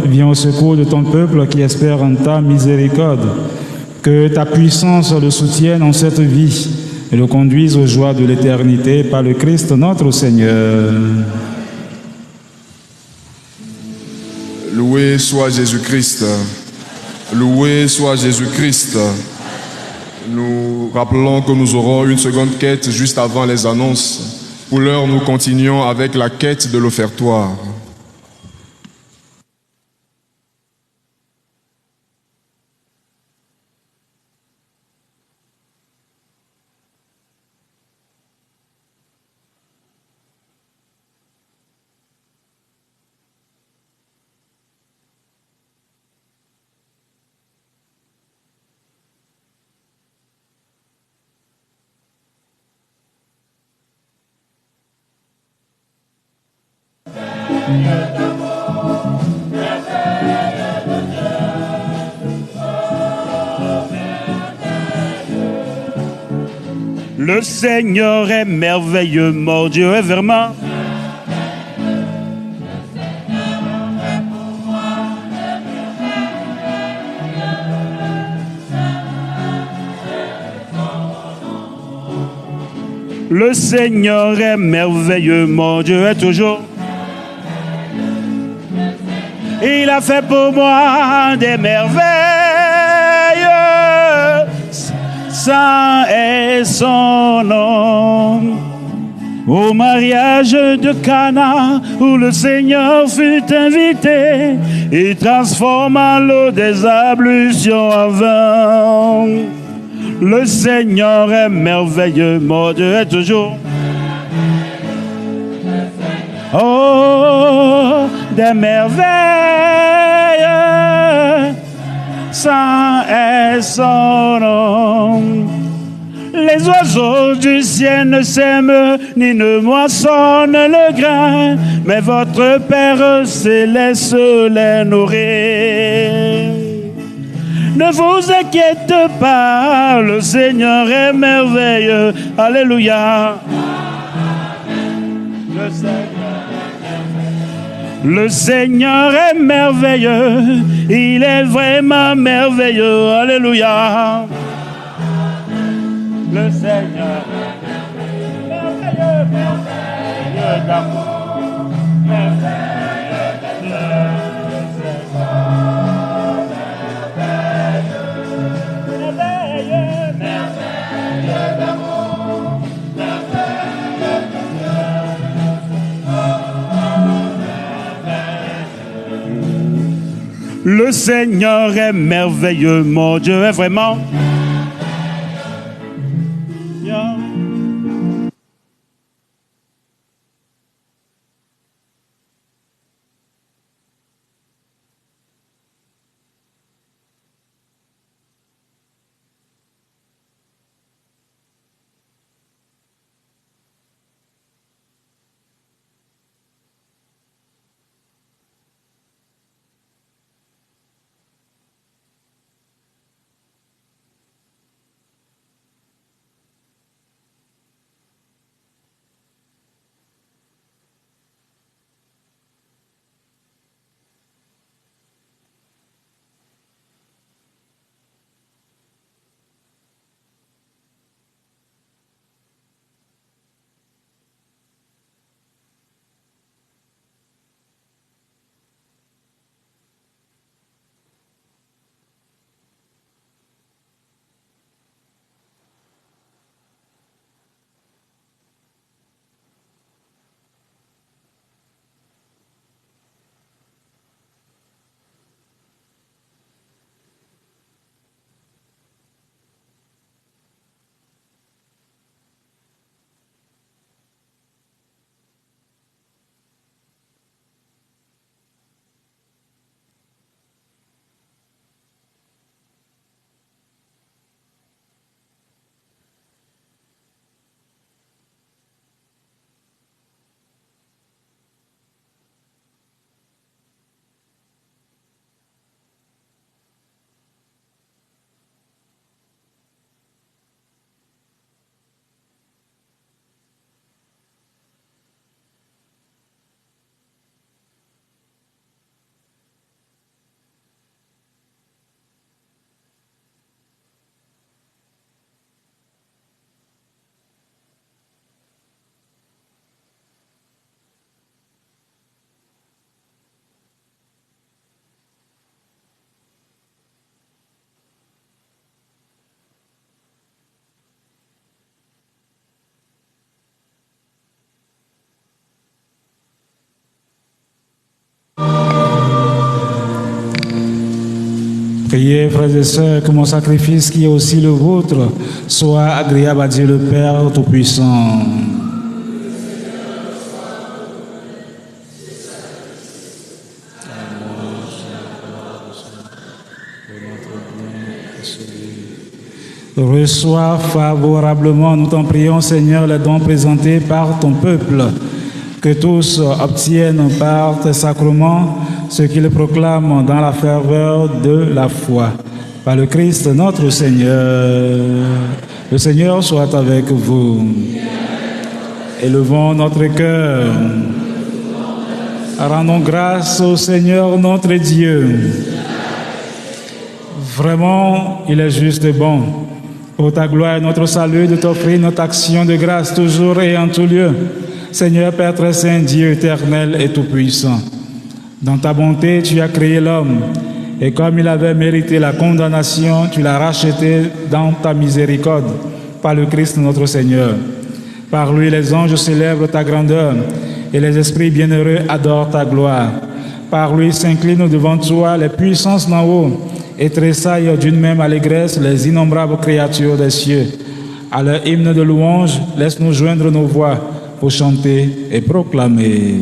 Viens au secours de ton peuple qui espère en ta miséricorde. Que ta puissance le soutienne en cette vie et le conduise aux joies de l'éternité par le Christ notre Seigneur. Loué soit Jésus-Christ. Loué soit Jésus-Christ. Nous rappelons que nous aurons une seconde quête juste avant les annonces. Pour l'heure, nous continuons avec la quête de l'offertoire. Le Seigneur est merveilleux, mon Dieu est vraiment. Le Seigneur est merveilleux, mon Dieu est toujours. Il a fait pour moi des merveilles. Saint est son nom. Au mariage de Cana, où le Seigneur fut invité, il transforma l'eau des ablutions en vin. Le Seigneur est merveilleux, mon Dieu est toujours. Oh, des merveilles, saint est son nom. Les oiseaux du ciel ne sèment ni ne moissonnent le grain, mais votre Père céleste les nourrit. Ne vous inquiétez pas, le Seigneur est merveilleux. Alléluia. Le Seigneur est merveilleux. Il est vraiment merveilleux. Alléluia. Le Seigneur est merveilleux, merveilleux d'amour, merveilleux de Dieu. Merveilleux, merveilleux d'amour, merveilleux de Dieu. Le Seigneur est merveilleux, mon Dieu est vraiment. Priez, frères et sœurs, que mon sacrifice, qui est aussi le vôtre, soit agréable à Dieu le Père Tout-Puissant. Reçois favorablement, nous t'en prions, Seigneur, les dons présentés par ton peuple. que tous obtiennent par tes sacrements ce qu'ils proclament dans la ferveur de la foi. Par le Christ notre Seigneur. Le Seigneur soit avec vous. Élevons notre cœur. Rendons grâce au Seigneur notre Dieu. Vraiment, il est juste et bon, pour ta gloire et notre salut, de t'offrir notre action de grâce toujours et en tout lieu. Seigneur Père très saint, Dieu éternel et tout-puissant, dans ta bonté, tu as créé l'homme, et comme il avait mérité la condamnation, tu l'as racheté dans ta miséricorde, par le Christ notre Seigneur. Par lui, les anges célèbrent ta grandeur, et les esprits bienheureux adorent ta gloire. Par lui s'inclinent devant toi les puissances d'en haut, et tressaillent d'une même allégresse les innombrables créatures des cieux. À leur hymne de louange, laisse-nous joindre nos voix pour chanter et proclamer.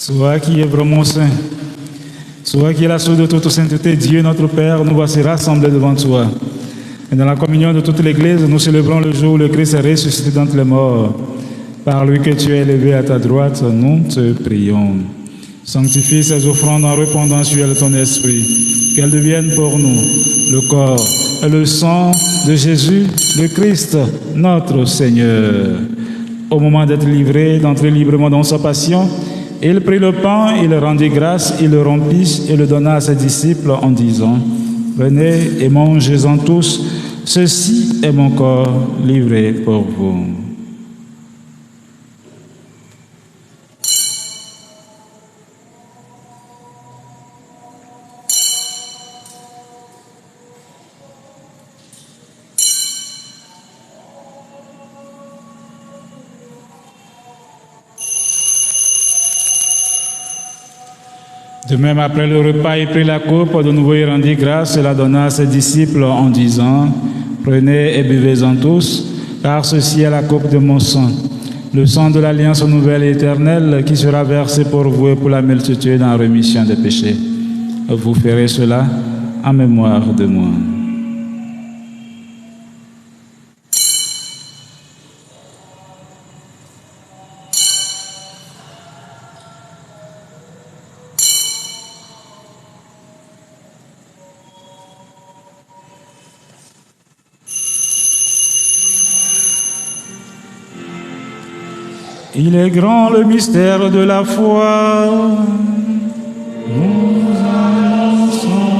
Toi qui es vraiment saint, toi qui es la source de toute sainteté, Dieu notre Père, nous voici rassemblés devant toi. Et dans la communion de toute l'Église, nous célébrons le jour où le Christ est ressuscité d'entre les morts. Par lui que tu es élevé à ta droite, nous te prions. Sanctifie ces offrandes en répandant sur elles ton esprit, qu'elles deviennent pour nous le corps et le sang de Jésus, le Christ, notre Seigneur. Au moment d'être livré, d'entrer librement dans sa passion, il prit le pain, il rendit grâce, il le rompit et le donna à ses disciples en disant: Venez et mangez-en tous, ceci est mon corps livré pour vous. De même, après le repas, il prit la coupe, de nouveau il rendit grâce et la donna à ses disciples en disant: Prenez et buvez-en tous, car ceci est la coupe de mon sang, le sang de l'alliance nouvelle et éternelle qui sera versé pour vous et pour la multitude en rémission des péchés. Vous ferez cela en mémoire de moi. Il est grand le mystère de la foi. Nous annonçons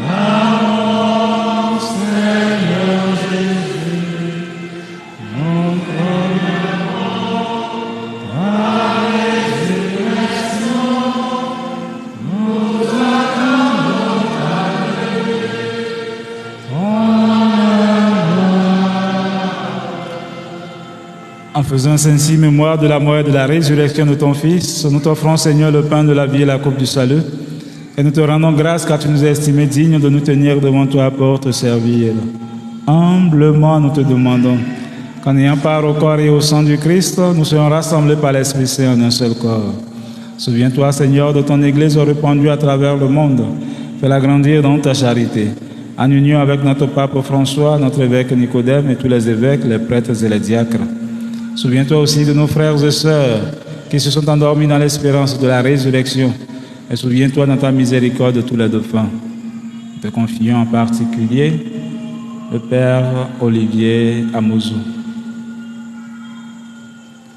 ta mort, Seigneur Jésus. Nous proclamons ta résurrection. Nous acclamons ta En faisant ainsi mémoire de la mort et de la résurrection de ton Fils, nous t'offrons, Seigneur, le pain de la vie et la coupe du salut. Et nous te rendons grâce car tu nous as estimés dignes de nous tenir devant toi pour te servir. Humblement, nous te demandons qu'en ayant part au corps et au sang du Christ, nous soyons rassemblés par l'Esprit Saint en un seul corps. Souviens-toi, Seigneur, de ton Église répandue à travers le monde. Fais-la grandir dans ta charité. En union avec notre pape François, notre évêque Nicodème et tous les évêques, les prêtres et les diacres. Souviens-toi aussi de nos frères et sœurs qui se sont endormis dans l'espérance de la résurrection. Et souviens-toi dans ta miséricorde de tous les défunts. Nous te confions en particulier le Père Olivier Amouzou.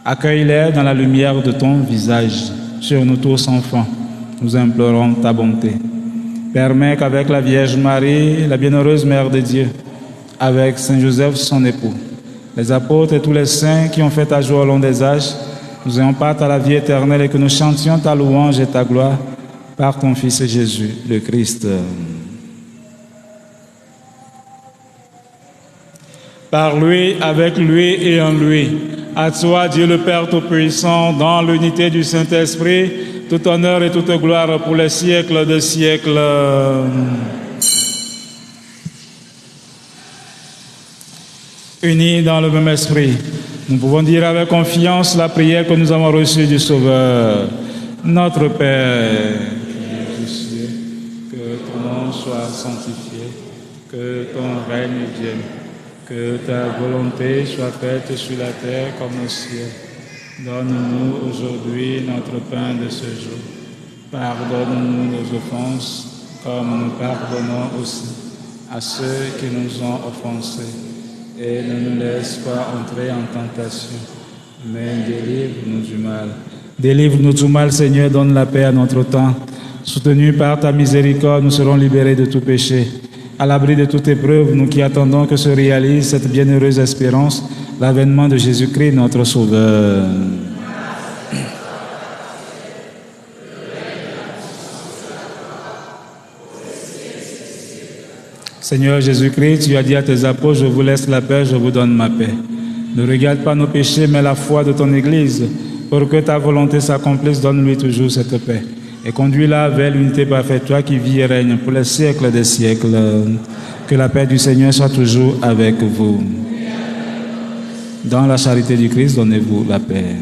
Accueille-les dans la lumière de ton visage. Sur nous tous, enfants, nous implorons ta bonté. Permets qu'avec la Vierge Marie, la bienheureuse Mère de Dieu, avec Saint Joseph, son époux, les apôtres et tous les saints qui ont fait ta joie au long des âges, nous ayons part à la vie éternelle et que nous chantions ta louange et ta gloire par ton Fils Jésus, le Christ. Par lui, avec lui et en lui, à toi, Dieu le Père Tout-Puissant, dans l'unité du Saint-Esprit, tout honneur et toute gloire pour les siècles des siècles. Unis dans le même esprit, nous pouvons dire avec confiance la prière que nous avons reçue du Sauveur. Notre Père, qui es aux cieux, que ton nom soit sanctifié, que ton règne vienne, que ta volonté soit faite sur la terre comme au ciel. Donne-nous aujourd'hui notre pain de ce jour. Pardonne-nous nos offenses, comme nous pardonnons aussi à ceux qui nous ont offensés. Et ne nous laisse pas entrer en tentation, mais délivre-nous du mal. Délivre-nous du mal, Seigneur, donne la paix à notre temps. Soutenus par ta miséricorde, nous serons libérés de tout péché. À l'abri de toute épreuve, nous qui attendons que se réalise cette bienheureuse espérance, l'avènement de Jésus-Christ, notre Sauveur. Seigneur Jésus-Christ, tu as dit à tes apôtres, je vous laisse la paix, je vous donne ma paix. Ne regarde pas nos péchés, mais la foi de ton Église. Pour que ta volonté s'accomplisse, donne-lui toujours cette paix. Et conduis-la vers l'unité parfaite, toi qui vis et règnes pour les siècles des siècles. Que la paix du Seigneur soit toujours avec vous. Dans la charité du Christ, donnez-vous la paix.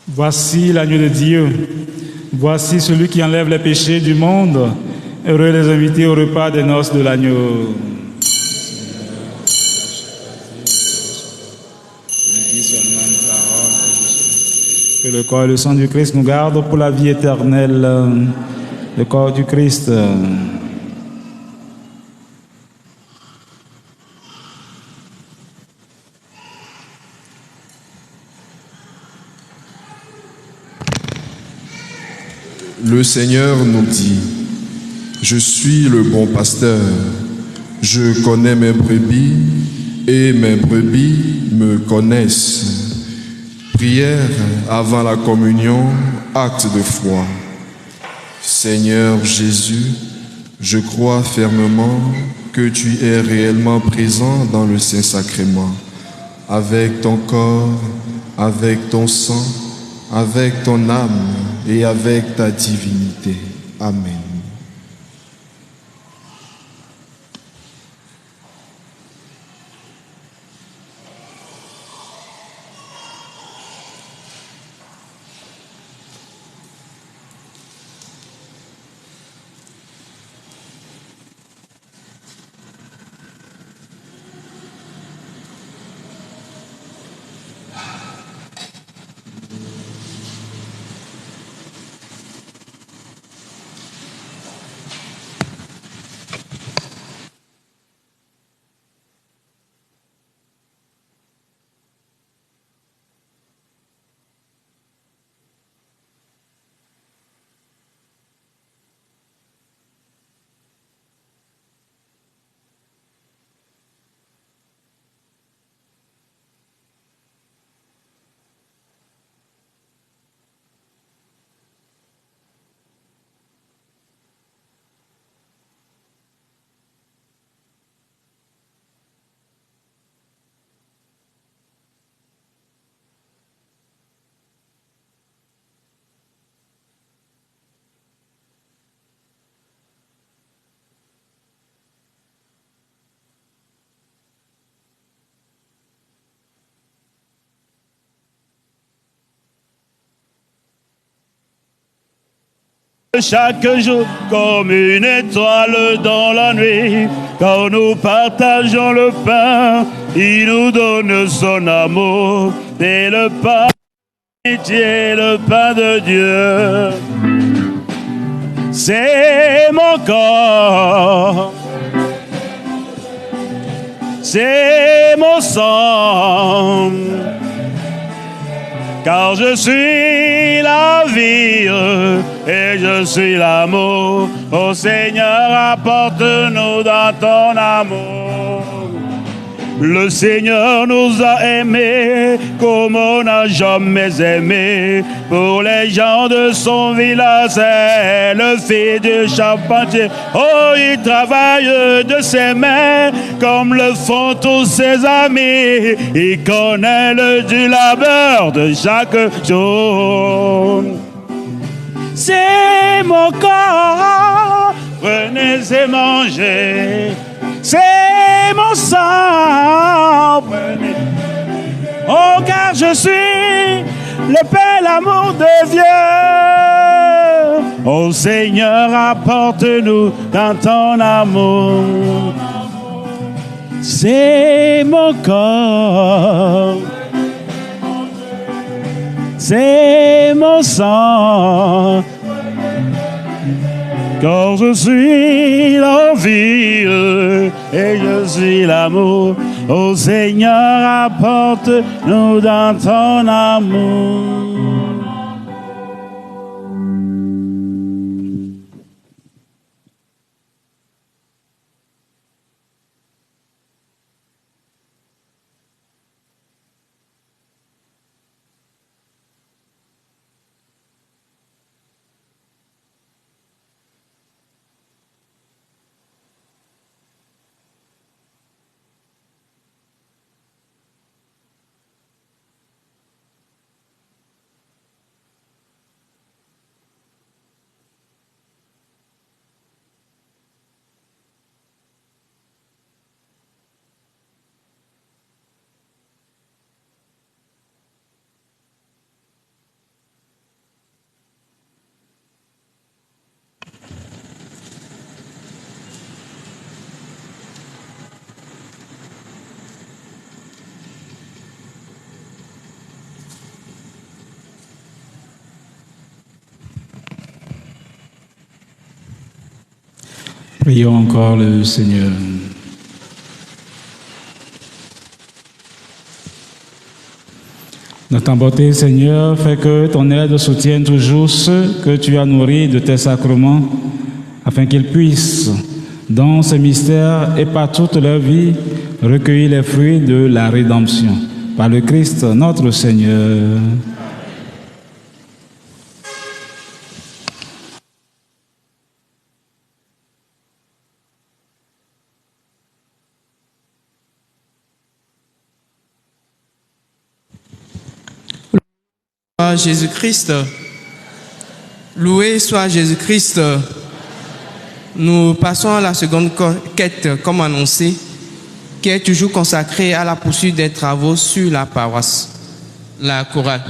Voici l'agneau de Dieu. Voici celui qui enlève les péchés du monde. Heureux les invités au repas des noces de l'agneau. Que le corps et le sang du Christ nous gardent pour la vie éternelle. Le corps du Christ. Le Seigneur nous dit, je suis le bon pasteur, je connais mes brebis et mes brebis me connaissent. Prière avant la communion, acte de foi. Seigneur Jésus, je crois fermement que tu es réellement présent dans le Saint-Sacrement, avec ton corps, avec ton sang, avec ton âme et avec ta divinité. Amen. Chaque jour comme une étoile dans la nuit, quand nous partageons le pain, il nous donne son amour et le pain d'amitié, le pain de Dieu. C'est mon corps, c'est mon sang, car je suis la vie et je suis l'amour. Ô Seigneur, apporte-nous dans ton amour. Le Seigneur nous a aimés comme on n'a jamais aimé. Pour les gens de son village, c'est le fils du charpentier. Oh, il travaille de ses mains comme le font tous ses amis. Il connaît le du labeur de chaque jour. C'est mon corps, prenez et mangez. C'est mon sang, prenez. Oh, car je suis le pain, l'amour de Dieu. Oh Seigneur, apporte-nous dans ton amour. C'est mon corps, c'est mon sang, car je suis la vie et je suis l'amour. Ô Seigneur, apporte-nous dans ton amour. Prions encore le Seigneur. Notre bonté, Seigneur, fait que ton aide soutienne toujours ceux que tu as nourris de tes sacrements, afin qu'ils puissent, dans ces mystères et par toute leur vie, recueillir les fruits de la rédemption. Par le Christ, notre Seigneur. Jésus-Christ, loué soit Jésus-Christ. Nous passons à la seconde quête, comme annoncé, qui est toujours consacrée à la poursuite des travaux sur la paroisse, la chorale.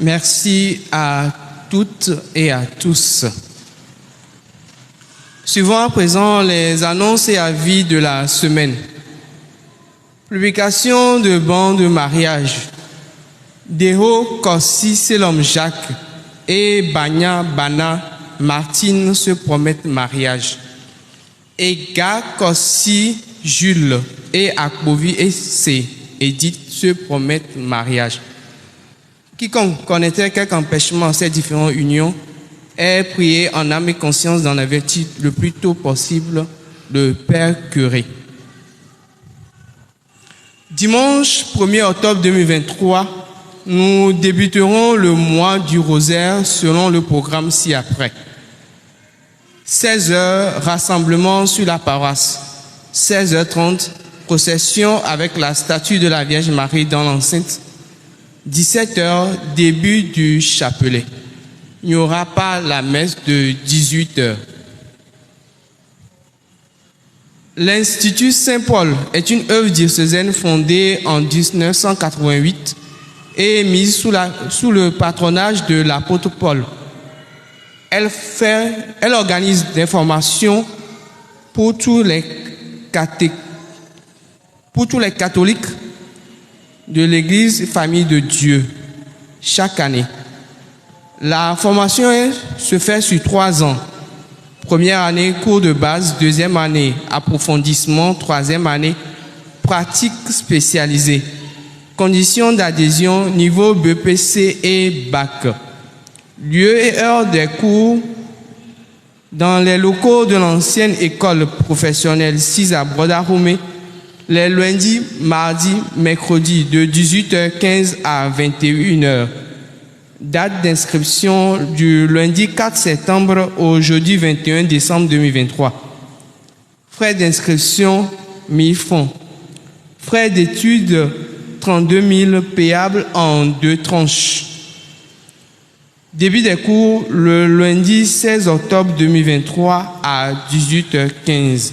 Merci à toutes et à tous. Suivons à présent les annonces et avis de la semaine. Publication de bancs de mariage. Deho Kossi Selom Jacques et Banya Bana Martine se promettent mariage. Ega Kossi Jules et Akbovi et C. Edith se promettent mariage. Quiconque connaîtrait quelque empêchement à ces différentes unions est prié en âme et conscience d'en avertir le plus tôt possible le Père curé. Dimanche 1er octobre 2023, nous débuterons le mois du rosaire selon le programme ci-après. 16h, rassemblement sur la paroisse. 16h30, procession avec la statue de la Vierge Marie dans l'enceinte. 17h, début du chapelet. Il n'y aura pas la messe de 18h. L'Institut Saint-Paul est une œuvre diocésaine fondée en 1988 et mise sous le patronage de l'apôtre Paul. Elle organise des formations pour tous les catholiques de l'Église Famille de Dieu chaque année. La formation se fait sur 3 ans. Première année, cours de base. Deuxième année, approfondissement. Troisième année, pratique spécialisée. Conditions d'adhésion, niveau BPC et bac. Lieu et heure des cours dans les locaux de l'ancienne école professionnelle 6 à Brodaroumé, les lundis, mardis, mercredis de 18h15 à 21h. Date d'inscription du lundi 4 septembre au jeudi 21 décembre 2023. Frais d'inscription 1000 francs. Frais d'études 32 000 payables en 2 tranches. Début des cours le lundi 16 octobre 2023 à 18h15.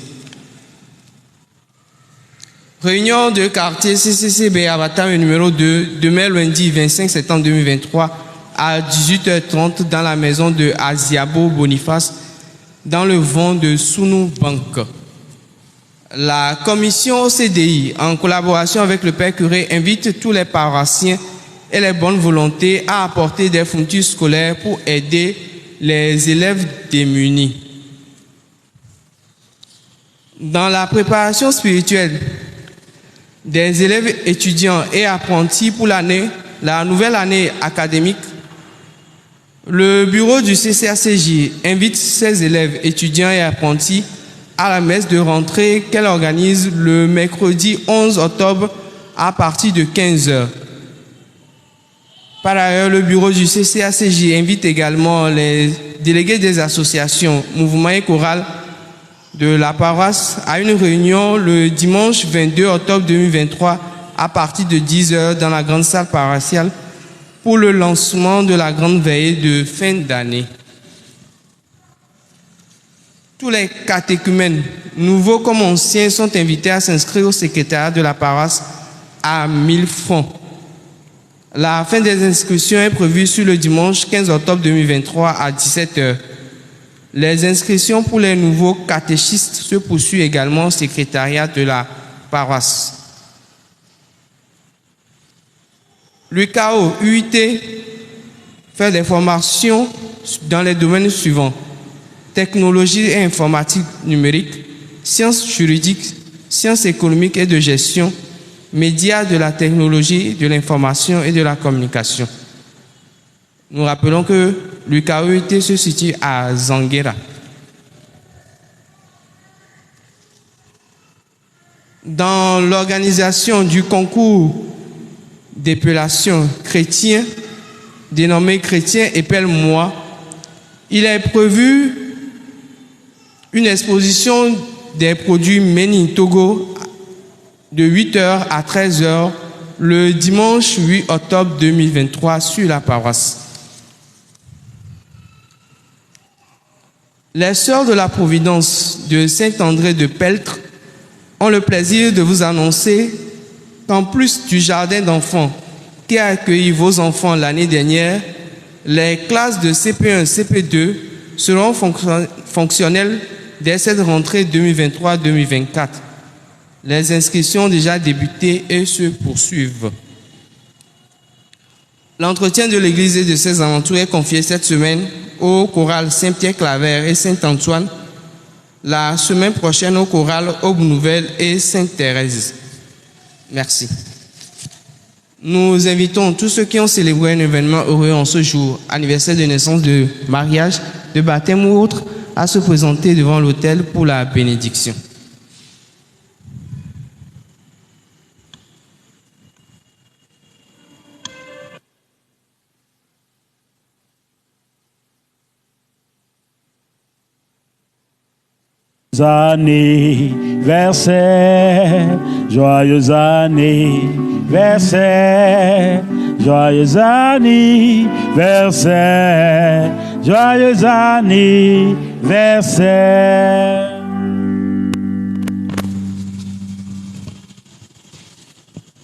Réunion de quartier CCC Béavatam numéro 2, demain lundi 25 septembre 2023 à 18h30 dans la maison de Aziabo Boniface, dans le vent de Sounou Bank. La commission OCDI, en collaboration avec le Père Curé, invite tous les paroissiens et les bonnes volontés à apporter des fournitures scolaires pour aider les élèves démunis. Dans la préparation spirituelle des élèves étudiants et apprentis pour la nouvelle année académique, le bureau du CCACJ invite ses élèves étudiants et apprentis à la messe de rentrée qu'elle organise le mercredi 11 octobre à partir de 15h. Par ailleurs, le bureau du CCACJ invite également les délégués des associations, mouvements et chorales de la paroisse à une réunion le dimanche 22 octobre 2023 à partir de 10h dans la grande salle paroissiale pour le lancement de la grande veillée de fin d'année. Tous les catéchumènes, nouveaux comme anciens, sont invités à s'inscrire au secrétariat de la paroisse à 1000 francs. La fin des inscriptions est prévue sur le dimanche 15 octobre 2023 à 17h. Les inscriptions pour les nouveaux catéchistes se poursuivent également au secrétariat de la paroisse. L'UKO UIT fait des formations dans les domaines suivants: technologie et informatique numérique, sciences juridiques, sciences économiques et de gestion, médias de la technologie, de l'information et de la communication. Nous rappelons que l'UKO-UIT se situe à Zanguera. Dans l'organisation du concours d'épellation chrétien, dénommé Chrétien épelle-moi, il est prévu une exposition des produits Meni Togo de 8h à 13h le dimanche 8 octobre 2023 sur la paroisse. Les Sœurs de la Providence de Saint-André de Peltre ont le plaisir de vous annoncer qu'en plus du jardin d'enfants qui a accueilli vos enfants l'année dernière, les classes de CP1 et CP2 seront fonctionnelles dès cette rentrée 2023-2024. Les inscriptions ont déjà débuté et se poursuivent. L'entretien de l'église et de ses alentours est confié cette semaine au choral Saint-Pierre-Claver et Saint-Antoine, la semaine prochaine au choral Aube Nouvelle et Sainte-Thérèse. Merci. Nous invitons tous ceux qui ont célébré un événement heureux en ce jour, anniversaire de naissance, de mariage, de baptême ou autre, à se présenter devant l'autel pour la bénédiction. Anniversaire, joyeux anniversaire, joyeux anniversaire, joyeux anniversaire.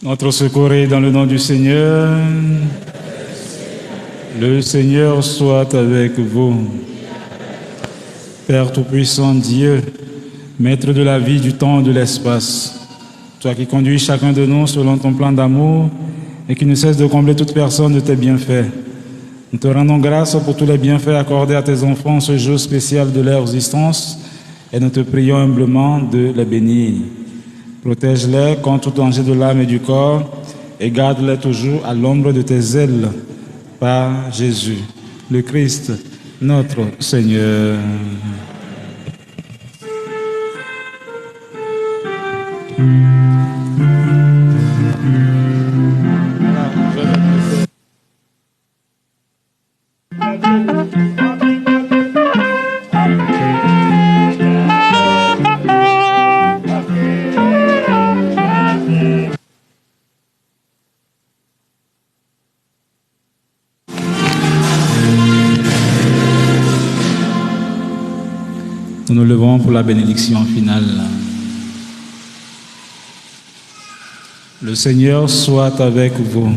Notre secours est dans le nom du Seigneur. Le Seigneur soit avec vous. Père Tout-Puissant, Dieu, Maître de la vie, du temps et de l'espace, toi qui conduis chacun de nous selon ton plan d'amour et qui ne cesse de combler toute personne de tes bienfaits, nous te rendons grâce pour tous les bienfaits accordés à tes enfants ce jour spécial de leur existence et nous te prions humblement de les bénir. Protège-les contre tout danger de l'âme et du corps et garde-les toujours à l'ombre de tes ailes par Jésus, le Christ, notre Seigneur. Nous nous levons pour la bénédiction finale. Le Seigneur soit avec vous.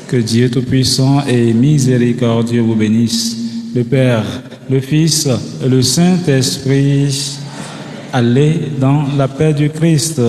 Que Dieu Tout-Puissant et miséricordieux vous bénisse, le Père, le Fils et le Saint-Esprit. Allez dans la paix du Christ.